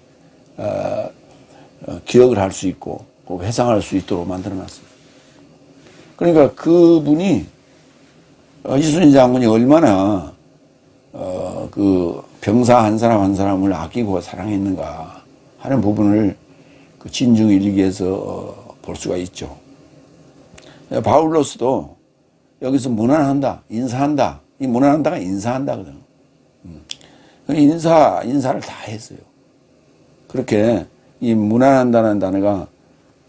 기억을 할 수 있고 회상할 수 있도록 만들어 놨어요. 그러니까 그분이 이순신 장군이 얼마나 그 병사 한 사람 한 사람을 아끼고 사랑했는가 하는 부분을 그 진중일기에서 볼 수가 있죠. 바울로스도 여기서 문안한다, 인사한다. 이 문안한다가 인사한다거든. 인사를 다 했어요. 그렇게 이 문안한다는 단어가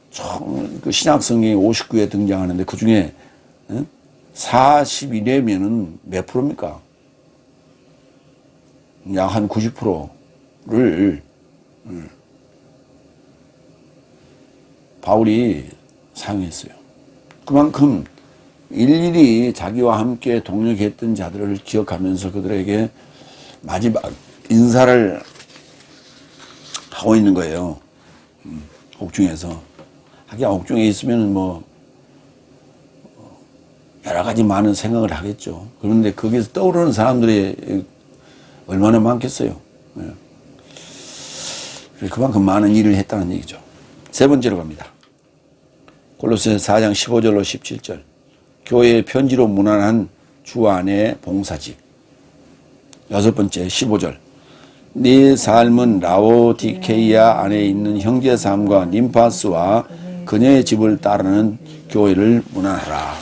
총 그 신약 성경에 59회 등장하는데 그 중에 41회면은 몇 프로입니까? 약 한 90%를 바울이 사용했어요. 그만큼 일일이 자기와 함께 동역했던 자들을 기억하면서 그들에게 마지막 인사를 하고 있는 거예요. 옥중에서. 하긴 옥중에 있으면 뭐 여러 가지 많은 생각을 하겠죠. 그런데 거기서 떠오르는 사람들이 얼마나 많겠어요. 그만큼 많은 일을 했다는 얘기죠. 세 번째로 갑니다. 골로새서 4장 15절로 17절 교회의 편지로 문안한 주 안의 봉사직. 여섯 번째 15절 네 삶은 라오디케이아 안에 있는 형제 삶과 님파스와 그녀의 집을 따르는 교회를 문안하라.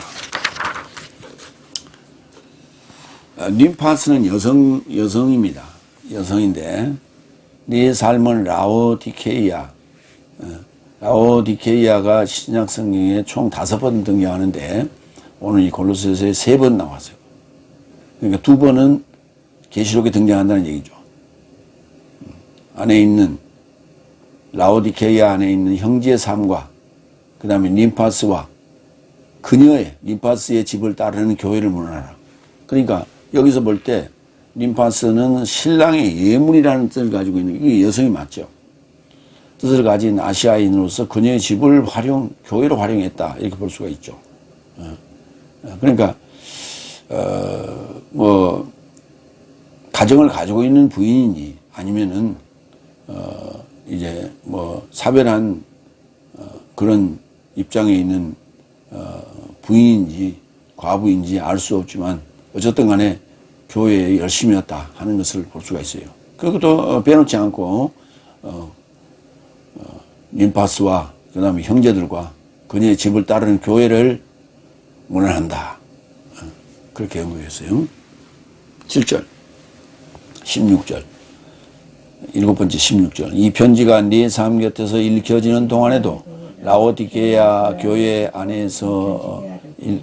님파스는 여성입니다. 여성인데 네 삶은 라오디케이아. 라오디케이아가 신약 성경에 총 5번 등장하는데 오늘 이 골로새서에 3번 나왔어요. 그러니까 2번은 계시록에 등장한다는 얘기죠. 안에 있는 라오디케이아 안에 있는 형제의 삶과 그 다음에 님파스와 그녀의 님파스의 집을 따르는 교회를 문안하라. 그러니까 여기서 볼 때 님파스는 신랑의 예물이라는 뜻을 가지고 있는 이게 여성이 맞죠. 뜻을 가진 아시아인으로서 그녀의 집을 교회로 활용했다 이렇게 볼 수가 있죠. 그러니까 뭐 가정을 가지고 있는 부인인지 아니면은 이제 뭐 사별한 그런 입장에 있는 부인인지 과부인지 알 수 없지만 어쨌든 간에 교회에 열심히 했다 하는 것을 볼 수가 있어요. 그것도 빼놓지 않고 님파스와 그 다음에 형제들과 그녀의 집을 따르는 교회를 문안한다. 그렇게 연구했어요. 7절 16절 7번째 16절. 이 편지가 네 삶 곁에서 읽혀지는 동안에도 라오디게아 교회 안에서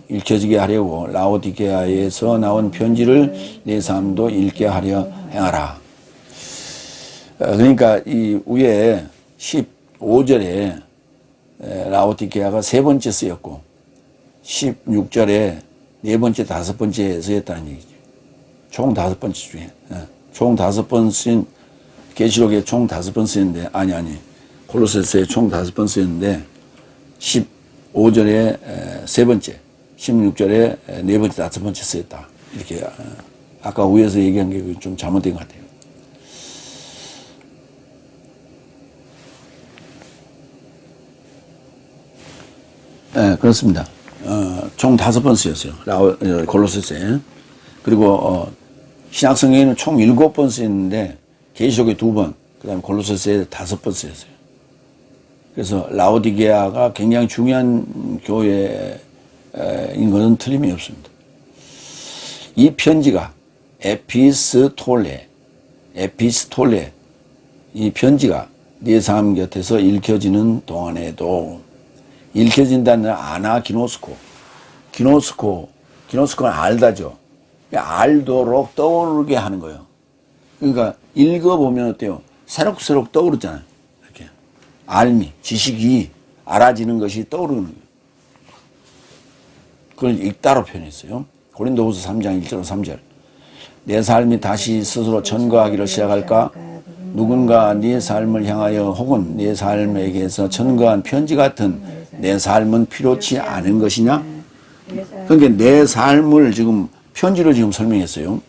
읽혀지게 하려고 라오디게아에서 나온 편지를 내 삶도 읽게 하려 행하라. 그러니까 이 위에 15절에 라오디게아가 세 번째 쓰였고 16절에 네 번째, 다섯 번째 쓰였다는 얘기죠. 총 5번째 중에 총 5번 쓰인 계시록에 총 5번 쓰였는데 아니 골로새서에 총 5번 쓰였는데 15절에 세 번째, 16절에 네 번째, 다섯 번째 쓰였다. 이렇게 아까 위에서 얘기한 게 좀 잘못된 것 같아요. 네, 그렇습니다. 총 5번 쓰였어요. 골로새서에. 그리고 신약성경에는 총 7번 쓰였는데 계시록에 2번, 그 다음에 골로새서에 5번 쓰였어요. 그래서 라오디게아가 굉장히 중요한 교회인 것은 틀림이 없습니다. 이 편지가 에피스톨레 이 편지가 네 삶 곁에서 읽혀지는 동안에도 읽혀진다는 기노스코는 알다죠. 알도록 떠오르게 하는 거예요. 그러니까 읽어보면 어때요? 새록새록 떠오르잖아요. 이렇게 지식이 알아지는 것이 떠오르는 거예요. 그걸 읽다로 표현했어요. 고린도후서 3장 1절 3절. 내 삶이 다시 스스로 천거하기를 시작할까? 누군가 네 삶을 향하여 혹은 네 삶에게서 천거한 편지 같은 내 삶은 필요치 않은 것이냐? 그러니까 내 삶을 지금 편지로 지금 설명했어요.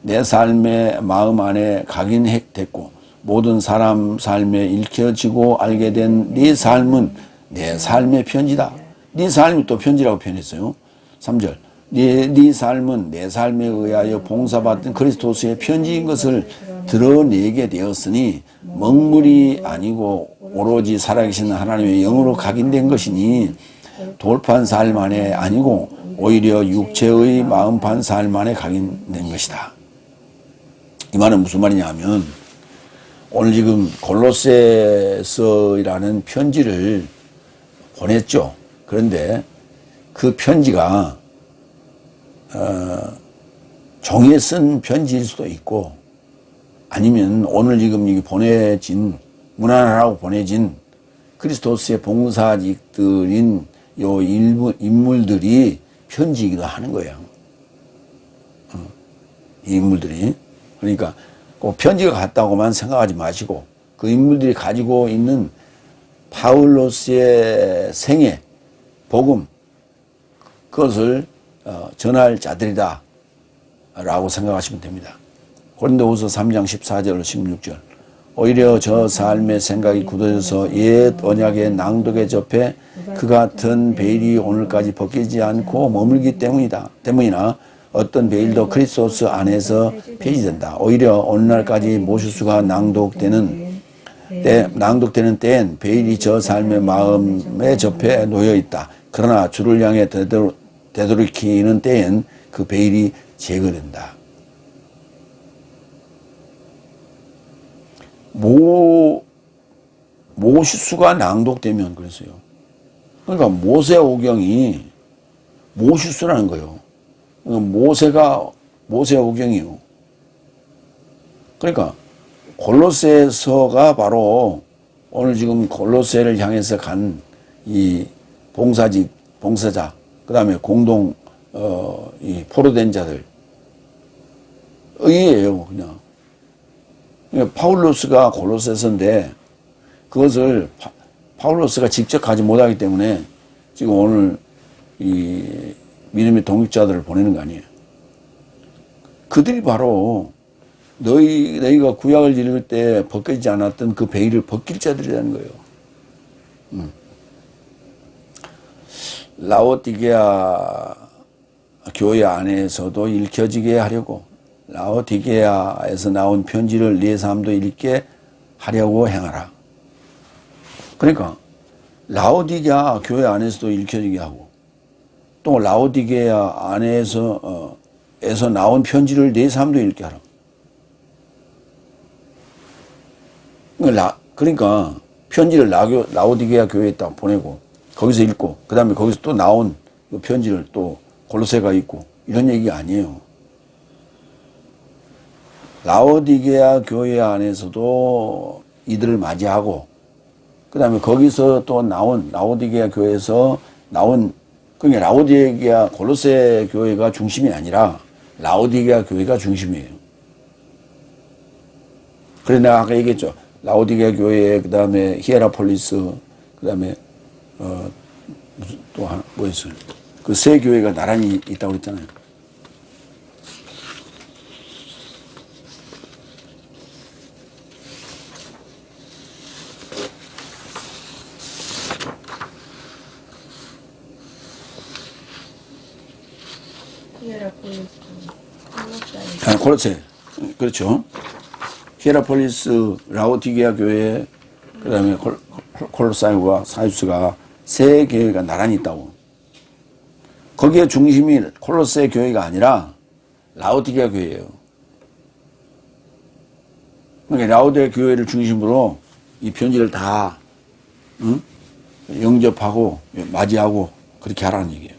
내 삶의 마음 안에 각인됐고 모든 사람 삶에 읽혀지고 알게 된 네 삶은 내 삶의 편지다. 네 삶이 또 편지라고 표현했어요. 3절. 네 삶은 내 삶에 의하여 봉사받은 그리스도스의 편지인 것을 드러내게 되었으니 먹물이 아니고 오로지 살아계신 하나님의 영으로 각인된 것이니 돌판 삶 안에 아니고 오히려 육체의 마음판 삶 안에 각인된 것이다. 이 말은 무슨 말이냐 하면 오늘 지금 골로새서라는 편지를 보냈죠. 그런데 그 편지가 종이에 쓴 편지일 수도 있고 아니면 오늘 지금 이 문안하라고 보내진 그리스도스의 봉사직들인 요 일부 인물들이 편지이기도 하는 거예요. 이 인물들이. 그러니까 꼭 편지가 같다고만 생각하지 마시고 그 인물들이 가지고 있는 파울로스의 생애, 복음, 그것을 전할 자들이다 라고 생각하시면 됩니다. 고린도후서 3장 14절 16절. 오히려 저 삶의 생각이 굳어져서 옛 언약의 낭독에 접해 그 같은 베일이 오늘까지 벗기지 않고 머물기 때문이나 어떤 베일도 그리스도스 안에서 폐지된다. 오히려 오늘날까지 모실수가 낭독되는 때엔 베일이 저 삶의 마음에 접해 놓여 있다. 그러나 주를 향해 되돌이키는 때엔 그 베일이 제거된다. 모실수가 낭독되면 그랬어요. 그러니까 모세오경이 모실수라는 거예요. 그러니까 모세오경이요. 그러니까 골로새서가 바로 오늘 지금 골로새를 향해서 간 이 봉사자, 그 다음에 공동 이 포로된 자들 의예요, 그냥. 그러니까 파울로스가 골로새서인데 그것을 파울로스가 직접 가지 못하기 때문에 지금 오늘 이 믿음의 동역자들을 보내는 거 아니에요. 그들이 바로 너희가 구약을 읽을 때 벗겨지지 않았던 그 베일을 벗길 자들이라는 거예요. 라오디게아 교회 안에서도 읽혀지게 하려고 라오디게아에서 나온 편지를 네 삶도 읽게 하려고 행하라. 그러니까 라오디게아 교회 안에서도 읽혀지게 하고 또 라오디게아 안에서 나온 편지를 네 삶도 읽게 하라. 그러니까 편지를 라오디게아 교회에 딱 보내고 거기서 읽고 그 다음에 거기서 또 나온 그 편지를 또 골로새가 읽고 이런 얘기가 아니에요. 라오디게아 교회 안에서도 이들을 맞이하고 그 다음에 거기서 또 나온 라오디게아 교회에서 나온 그러니까 라오디게아 골로새 교회가 중심이 아니라 라오디게아 교회가 중심이에요. 그래서 내가 아까 얘기했죠. 라오디게아 교회, 그 다음에 히에라폴리스, 그 다음에 무슨 또 하나 뭐였어요? 그 세 교회가 나란히 있다고 그랬잖아요. 골로새. 그렇죠. 히에라폴리스, 라오디게아 교회, 그 다음에 콜로사이와 사유스가 세 교회가 나란히 있다고. 거기에 중심이 콜로세 교회가 아니라 라오디게아 교회예요. 그러니까 라오디게아 교회를 중심으로 이 편지를 다 영접하고 맞이하고 그렇게 하라는 얘기예요.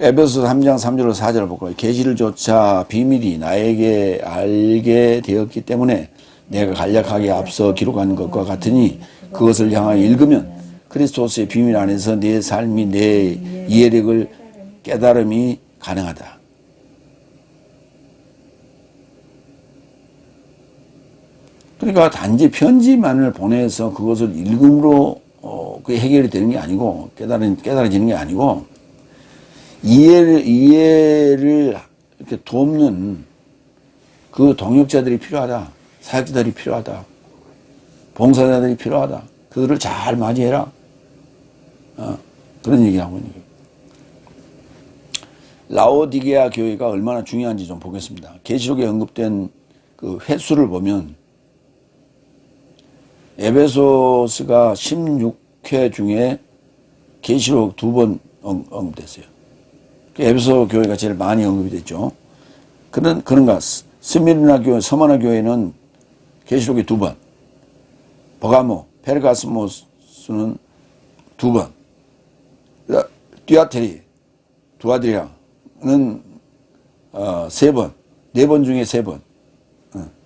에베소 3장 3절로 4절을 볼까요? 계시를 조차 비밀이 나에게 알게 되었기 때문에 내가 간략하게 앞서 기록한 것과 같으니 그것을 향하여 읽으면 그리스도스의 비밀 안에서 내 삶이 내 이해력을 깨달음이 가능하다. 그러니까 단지 편지만을 보내서 그것을 읽음으로 그게 해결이 되는 게 아니고 깨달아지는 게 아니고 이해를 이렇게 돕는 그 동역자들이 필요하다. 사역자들이 필요하다. 봉사자들이 필요하다. 그들을 잘 맞이해라. 그런 얘기를 하고 있는 거예요. 라오디게아 교회가 얼마나 중요한지 좀 보겠습니다. 계시록에 언급된 그 횟수를 보면 에베소스가 16회 중에 계시록 2번 언급됐어요. 에베소 교회가 제일 많이 언급이 됐죠. 그런가 스미르나 교회, 서머나 교회는 계시록이 2번, 버가모, 페르가스모스는 2번, 띠아테리, 두아드리아는 3번, 4번 중에 3번.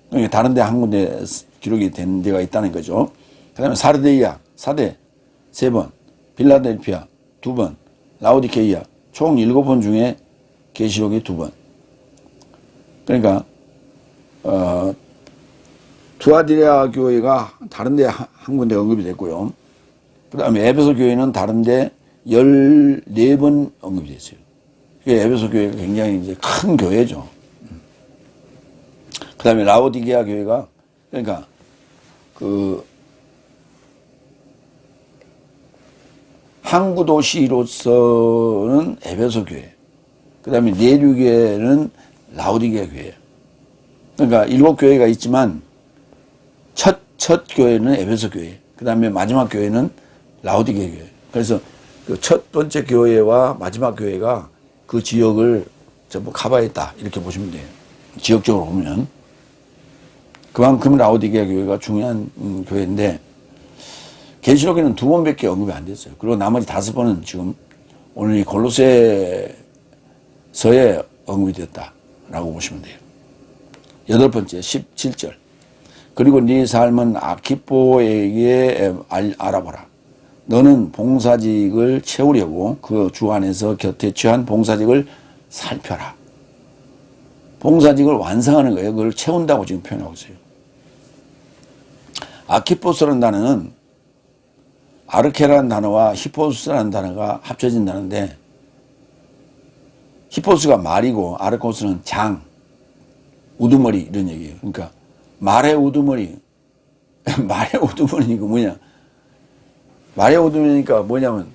그러니까 다른 데 한 군데 기록이 된 데가 있다는 거죠. 그 다음에 사르데이아, 사대 3번, 빌라델피아 2번, 라오디케이아 총 7번 중에 계시록이 2번. 그러니까 두아디라 교회가 다른 데 한 군데 언급이 됐고요. 그 다음에 에베소 교회는 다른 데 14번 언급이 됐어요. 에베소 교회가 굉장히 이제 큰 교회죠. 그 다음에 라오디게아 교회가 그러니까 그 항구 도시로서는 에베소 교회, 그 다음에 내륙에는 라오디게아 교회예요. 그러니까 7교회가 있지만 첫 교회는 에베소 교회, 그 다음에 마지막 교회는 라오디게아 교회. 그래서 그 첫 번째 교회와 마지막 교회가 그 지역을 전부 커버했다 이렇게 보시면 돼요. 지역적으로 보면 그만큼 라오디게아 교회가 중요한 교회인데 계시록에는 2번밖에 언급이 안 됐어요. 그리고 나머지 5번은 지금 오늘 이 골로새서에 언급이 됐다라고 보시면 돼요. 8번째 17절. 그리고 네 삶은 아키포에게 알아보라. 너는 봉사직을 채우려고 그 주 안에서 곁에 취한 봉사직을 살펴라. 봉사직을 완성하는 거예요. 그걸 채운다고 지금 표현하고 있어요. 아키포스라는 단어는 아르케라는 단어와 히포스라는 단어가 합쳐진 단어인데 히포스가 말이고 아르코스는 장, 우두머리 이런 얘기예요. 그러니까 말의 우두머리, 말의 우두머리니까 뭐냐? 말의 우두머리니까 뭐냐면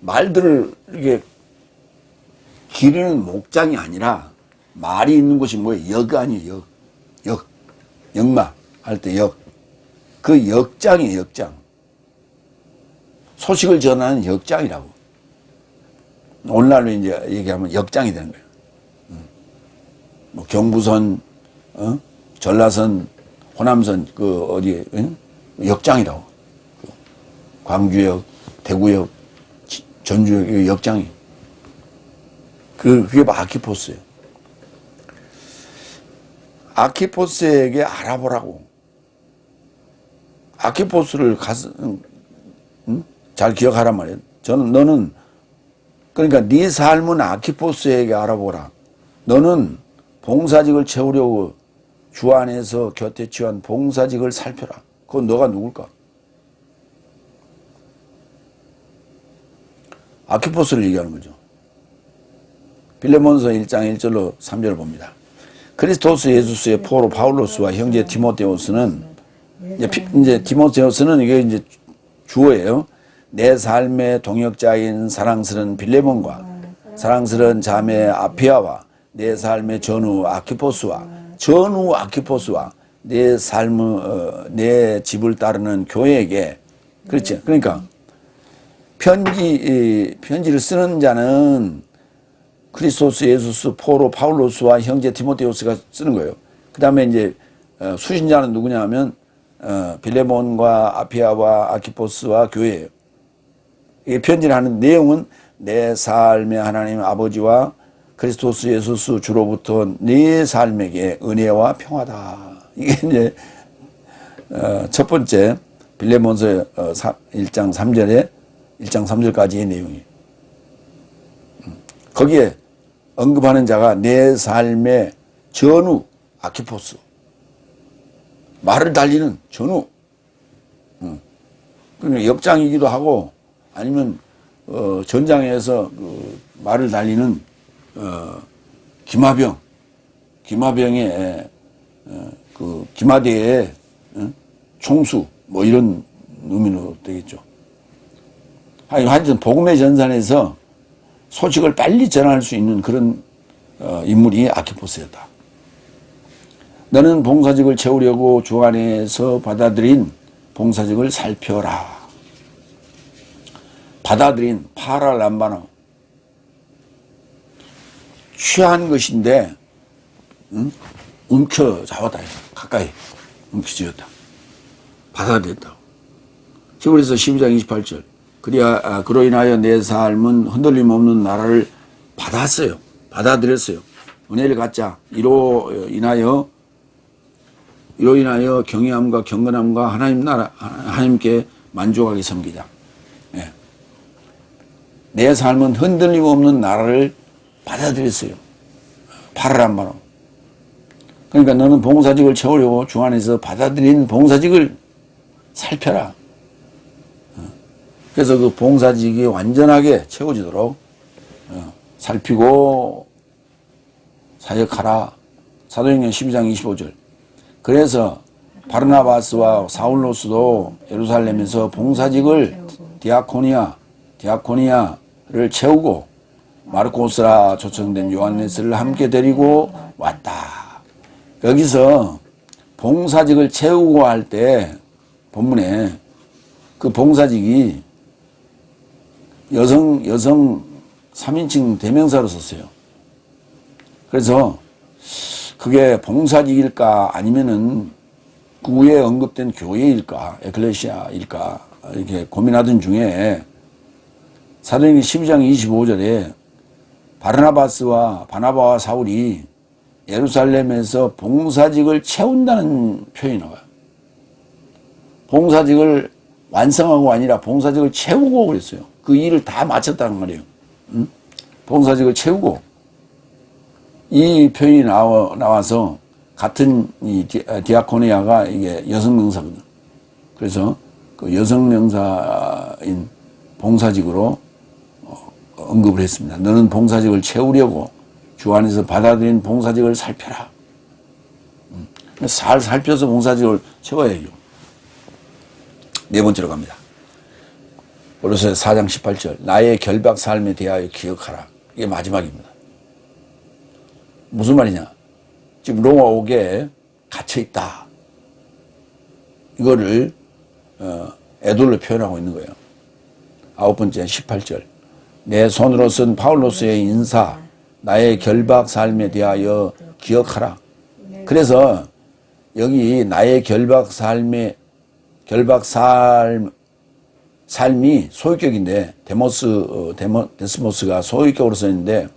말들을 이렇게 기르는 목장이 아니라 말이 있는 곳이 뭐예요? 역 아니에요. 역마 할 때 역. 그 역장이에요. 역장. 소식을 전하는 역장이라고. 오늘날로 이제 얘기하면 역장이 되는 거예요. 뭐 경부선, 전라선, 호남선, 그, 어디, 응? 역장이라고. 광주역, 대구역, 전주역, 역장이. 그게 아키포스예요. 아키포스에게 알아보라고. 아키포스를 가서, 응? 잘 기억하란 말이에요. 너는, 그러니까 네 삶은 아키포스에게 알아보라. 너는 봉사직을 채우려고 주 안에서 곁에 취한 봉사직을 살펴라. 그건 너가 누굴까? 아키포스를 얘기하는 거죠. 빌레몬서 1장 1절로 3절을 봅니다. 그리스도스 예수스의 포로 바울로스와 형제 디모데오스는 이제 디모데오스는 이게 이제 주어예요. 내 삶의 동역자인 사랑스러운 빌레몬과 사랑스러운 자매 아피아와 내 삶의 전우 아키포스와 내 삶의 내 집을 따르는 교회에게 그렇지. 그러니까 편지를 쓰는 자는 그리스도스 예수스 포로 파울로스와 형제 디모데오스가 쓰는 거예요. 그 다음에 이제 수신자는 누구냐 하면 빌레몬과 아피아와 아키포스와 교회예요. 이 편지를 하는 내용은 내 삶의 하나님 아버지와 그리스도스 예수스 주로부터 네 삶에게 은혜와 평화다. 이게 이제 첫 번째 빌레몬서 1장 3절까지의 내용이에요. 거기에 언급하는 자가 내 삶의 전우 아키포스, 말을 달리는 전우, 그러니까 역장이기도 하고 아니면 전장에서 그 말을 달리는 기마병의 그 기마대의 총수 뭐 이런 의미로 되겠죠. 하여튼 복음의 전산에서 소식을 빨리 전할 수 있는 그런 인물이 아키포스였다. 너는 봉사직을 채우려고 주 안에서 받아들인 봉사직을 살펴라. 받아들인 파랄람바노 취한 것인데 움켜잡았다. 가까이 움켜쥐었다. 받아들였다. 히브리서 12장 28절 그로 인하여 내 삶은 흔들림 없는 나라를 받았어요. 받아들였어요. 은혜를 갖자. 이로 인하여 경외함과 경건함과 하나님께 만족하게 섬기자. 예. 내 삶은 흔들림 없는 나라를 받아들였어요. 파라람바로. 그러니까 너는 봉사직을 채우려고 주 안에서 받아들인 봉사직을 살펴라. 그래서 그 봉사직이 완전하게 채워지도록 살피고 사역하라. 사도행전 12장 25절. 그래서 바르나바스와 사울로스도 예루살렘에서 봉사직을 디아코니아를 채우고 마르코스라 초청된 요한네스를 함께 데리고 왔다. 여기서 봉사직을 채우고 할 때 본문에 그 봉사직이 여성 3인칭 대명사로 썼어요. 그래서 그게 봉사직일까 아니면은 그 위에 언급된 교회일까 에클레시아일까 이렇게 고민하던 중에 사도행전 12장 25절에 바나바와 사울이 예루살렘에서 봉사직을 채운다는 표현이 나와요. 봉사직을 완성하고 아니라 봉사직을 채우고 그랬어요. 그 일을 다 마쳤다는 말이에요. 봉사직을 채우고 이 표현이 나와서 같은 이 디아코니아가 이게 여성 명사거든. 그래서 그 여성 명사인 봉사직으로 언급을 했습니다. 너는 봉사직을 채우려고 주 안에서 받아들인 봉사직을 살펴라. 잘 살펴서 봉사직을 채워야죠. 네 번째로 갑니다. 고린도서 4장 18절 나의 결박 삶에 대하여 기억하라. 이게 마지막입니다. 무슨 말이냐? 지금 로마 5개에 갇혀있다. 이거를 애돌로 표현하고 있는 거예요. 아홉 번째 18절 내 손으로 쓴 파울로스의 인사 나의 결박 삶에 대하여 기억하라. 그래서 여기 나의 삶이 소유격인데 데스모스가 소유격으로 썼는데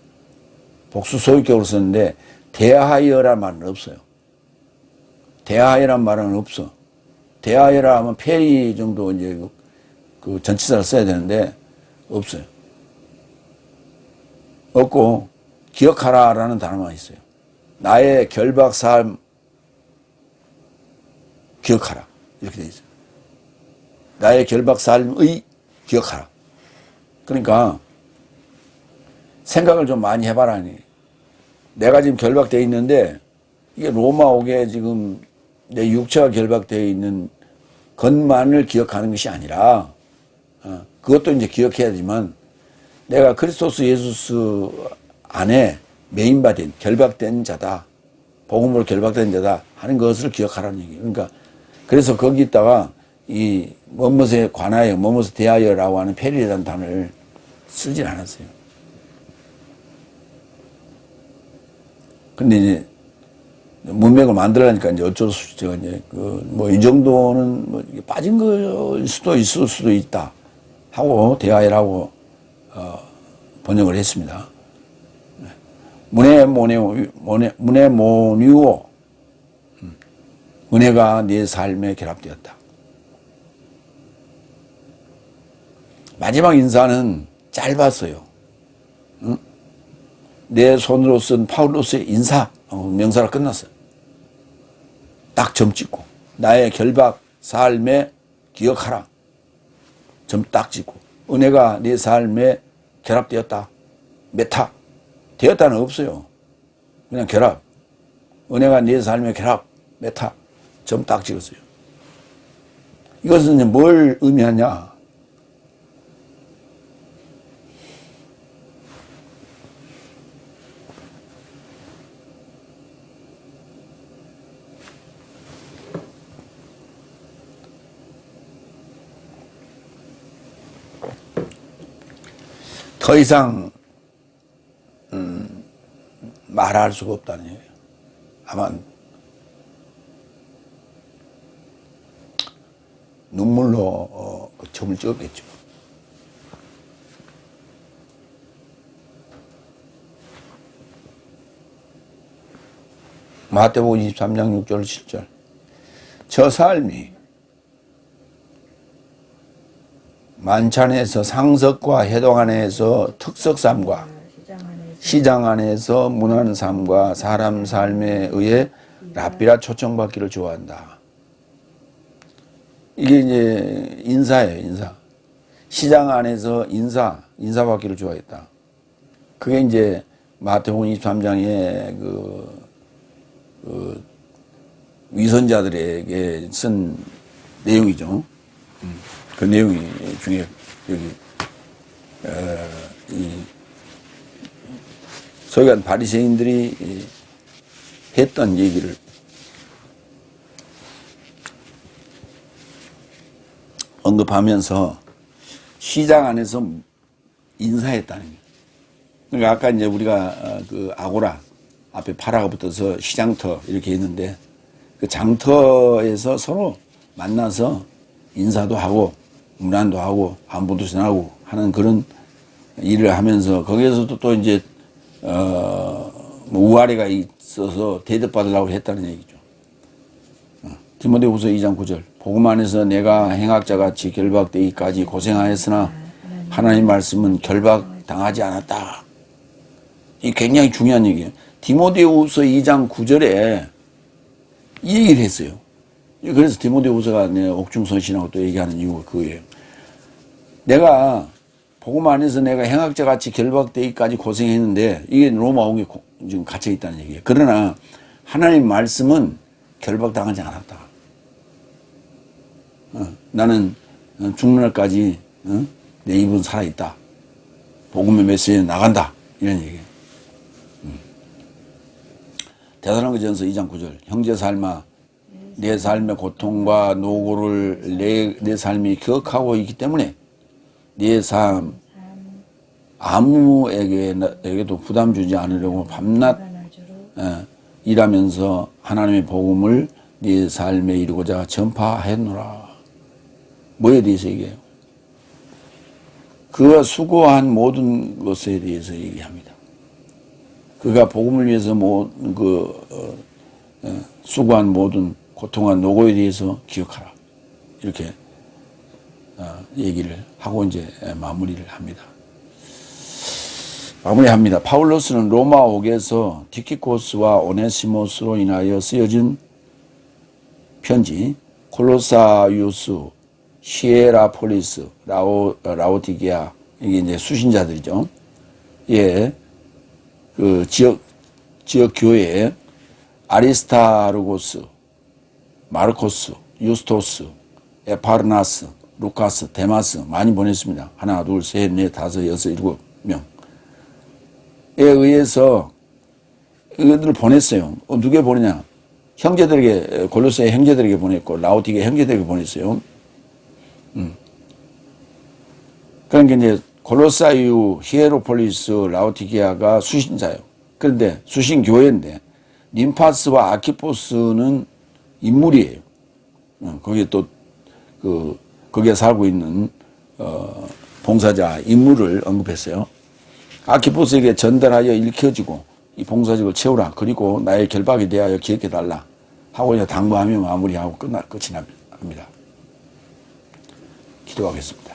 복수 소유격으로 썼는데 대하여란 말은 없어요. 대하여란 말은 없어. 대하여라 하면 페리 정도 이제 그 전치사를 써야 되는데 없어요. 없고 기억하라라는 단어만 있어요. 나의 결박 삶 기억하라 이렇게 돼 있어요. 나의 결박 삶의 기억하라. 그러니까 생각을 좀 많이 해봐라니. 내가 지금 결박되어 있는데 이게 로마 옥에 지금 내 육체가 결박되어 있는 것만을 기억하는 것이 아니라 그것도 이제 기억해야지만 내가 그리스도스 예수 안에 메인바된 결박된 자다. 복음으로 결박된 자다 하는 것을 기억하라는 얘기예요. 그러니까 그래서 거기다가 이 뭐뭇에 관하여 뭐뭇에 대하여라고 하는 페리라는 단어를 쓰진 않았어요. 근데 이제 문맥을 만들라니까 이제 어쩔 수 없죠. 이제 뭐 이 정도는 뭐 빠진 거일 수도 있을 수도 있다 하고 대하여라고 번역을 했습니다. 문에모니오 은혜가 네 삶에 결합되었다. 마지막 인사는 짧았어요. 응? 내 손으로 쓴 파울로스의 인사 명사가 끝났어요. 딱 점 찍고 나의 결박 삶에 기억하라. 점 딱 찍고 은혜가 네 삶에 결합되었다. 메타 되었다는 없어요. 그냥 결합. 은혜가 네 삶에 결합. 메타 점 딱 찍었어요. 이것은 뭘 의미하냐? 더 이상 말할 수가 없다는 얘기예요. 아마 눈물로 그 점을 찍었겠죠. 마태복음 23장 6절 7절 저 삶이 만찬에서 상석과 해동 안에서 특석삼과 시장 안에서 문화는 삶과 사람 삶에 의해 랍비라 초청받기를 좋아한다. 이게 이제 인사예요, 인사. 시장 안에서 인사받기를 좋아했다. 그게 이제 마태복음 23장의 그 위선자들에게 쓴 내용이죠. 그 내용이 중에 여기 이 소위관 바리새인들이 했던 얘기를 언급하면서 시장 안에서 인사했다는 거예요. 그러니까 아까 이제 우리가 그 아고라 앞에 파라가 붙어서 시장터 이렇게 했는데 그 장터에서 서로 만나서 인사도 하고 문안도 하고 안부도 전하고 하는 그런 일을 하면서 거기에서도 또 이제 우아래가 있어서 대접받으려고 했다는 얘기죠. 디모데후서 2장 9절 복음 안에서 내가 행악자같이 결박되기까지 고생하였으나 하나님 말씀은 결박당하지 않았다. 이 굉장히 중요한 얘기예요. 디모데후서 2장 9절에 이 얘기를 했어요. 그래서 디모데후서가 내 옥중선신하고 또 얘기하는 이유가 그거예요. 내가 복음 안에서 내가 행악자같이 결박되기까지 고생했는데 이게 로마옥에 지금 갇혀 있다는 얘기예요. 그러나 하나님 말씀은 결박당하지 않았다. 나는 죽는 날까지 내 입은 살아있다. 복음의 메시지에 나간다. 이런 얘기예요. 데살로니가전서 2장 9절 형제 삶아 내 삶의 고통과 노고를 내 삶이 기억하고 있기 때문에 내 삶 아무에게도 부담 주지 않으려고 밤낮 일하면서 하나님의 복음을 네 삶에 이루고자 전파했노라. 뭐에 대해서 얘기해요? 그가 수고한 모든 것에 대해서 얘기합니다. 그가 복음을 위해서 수고한 모든 고통한 노고에 대해서 기억하라. 이렇게 얘기를 하고 이제 마무리를 합니다. 마무리합니다. 파울로스는 로마 옥에서 티키코스와 오네시모스로 인하여 쓰여진 편지, 콜로사유스, 히에라폴리스, 라오디게아, 이게 이제 수신자들이죠. 예, 그 지역 교회에 아리스타르고스, 마르코스, 유스토스, 에파르나스, 루카스, 데마스 많이 보냈습니다. 하나, 둘, 셋, 넷, 다섯, 여섯, 일곱 명에 의해서 이들을 보냈어요. 누구에 보내냐? 형제들에게, 골로새 형제들에게 보냈고 라오디게 형제들에게 보냈어요. 그러니까 이제 골로사유, 히에로폴리스, 라오디게아가 수신자예요. 그런데 수신교회인데 림파스와 아키포스는 인물이에요. 거기에 또 거기에 살고 있는 봉사자 인물을 언급했어요. 아키포스에게 전달하여 일켜지고 이 봉사직을 채우라. 그리고 나의 결박에 대하여 기억해달라. 하고 이제 당부하며 마무리하고 끝이 납니다. 기도하겠습니다.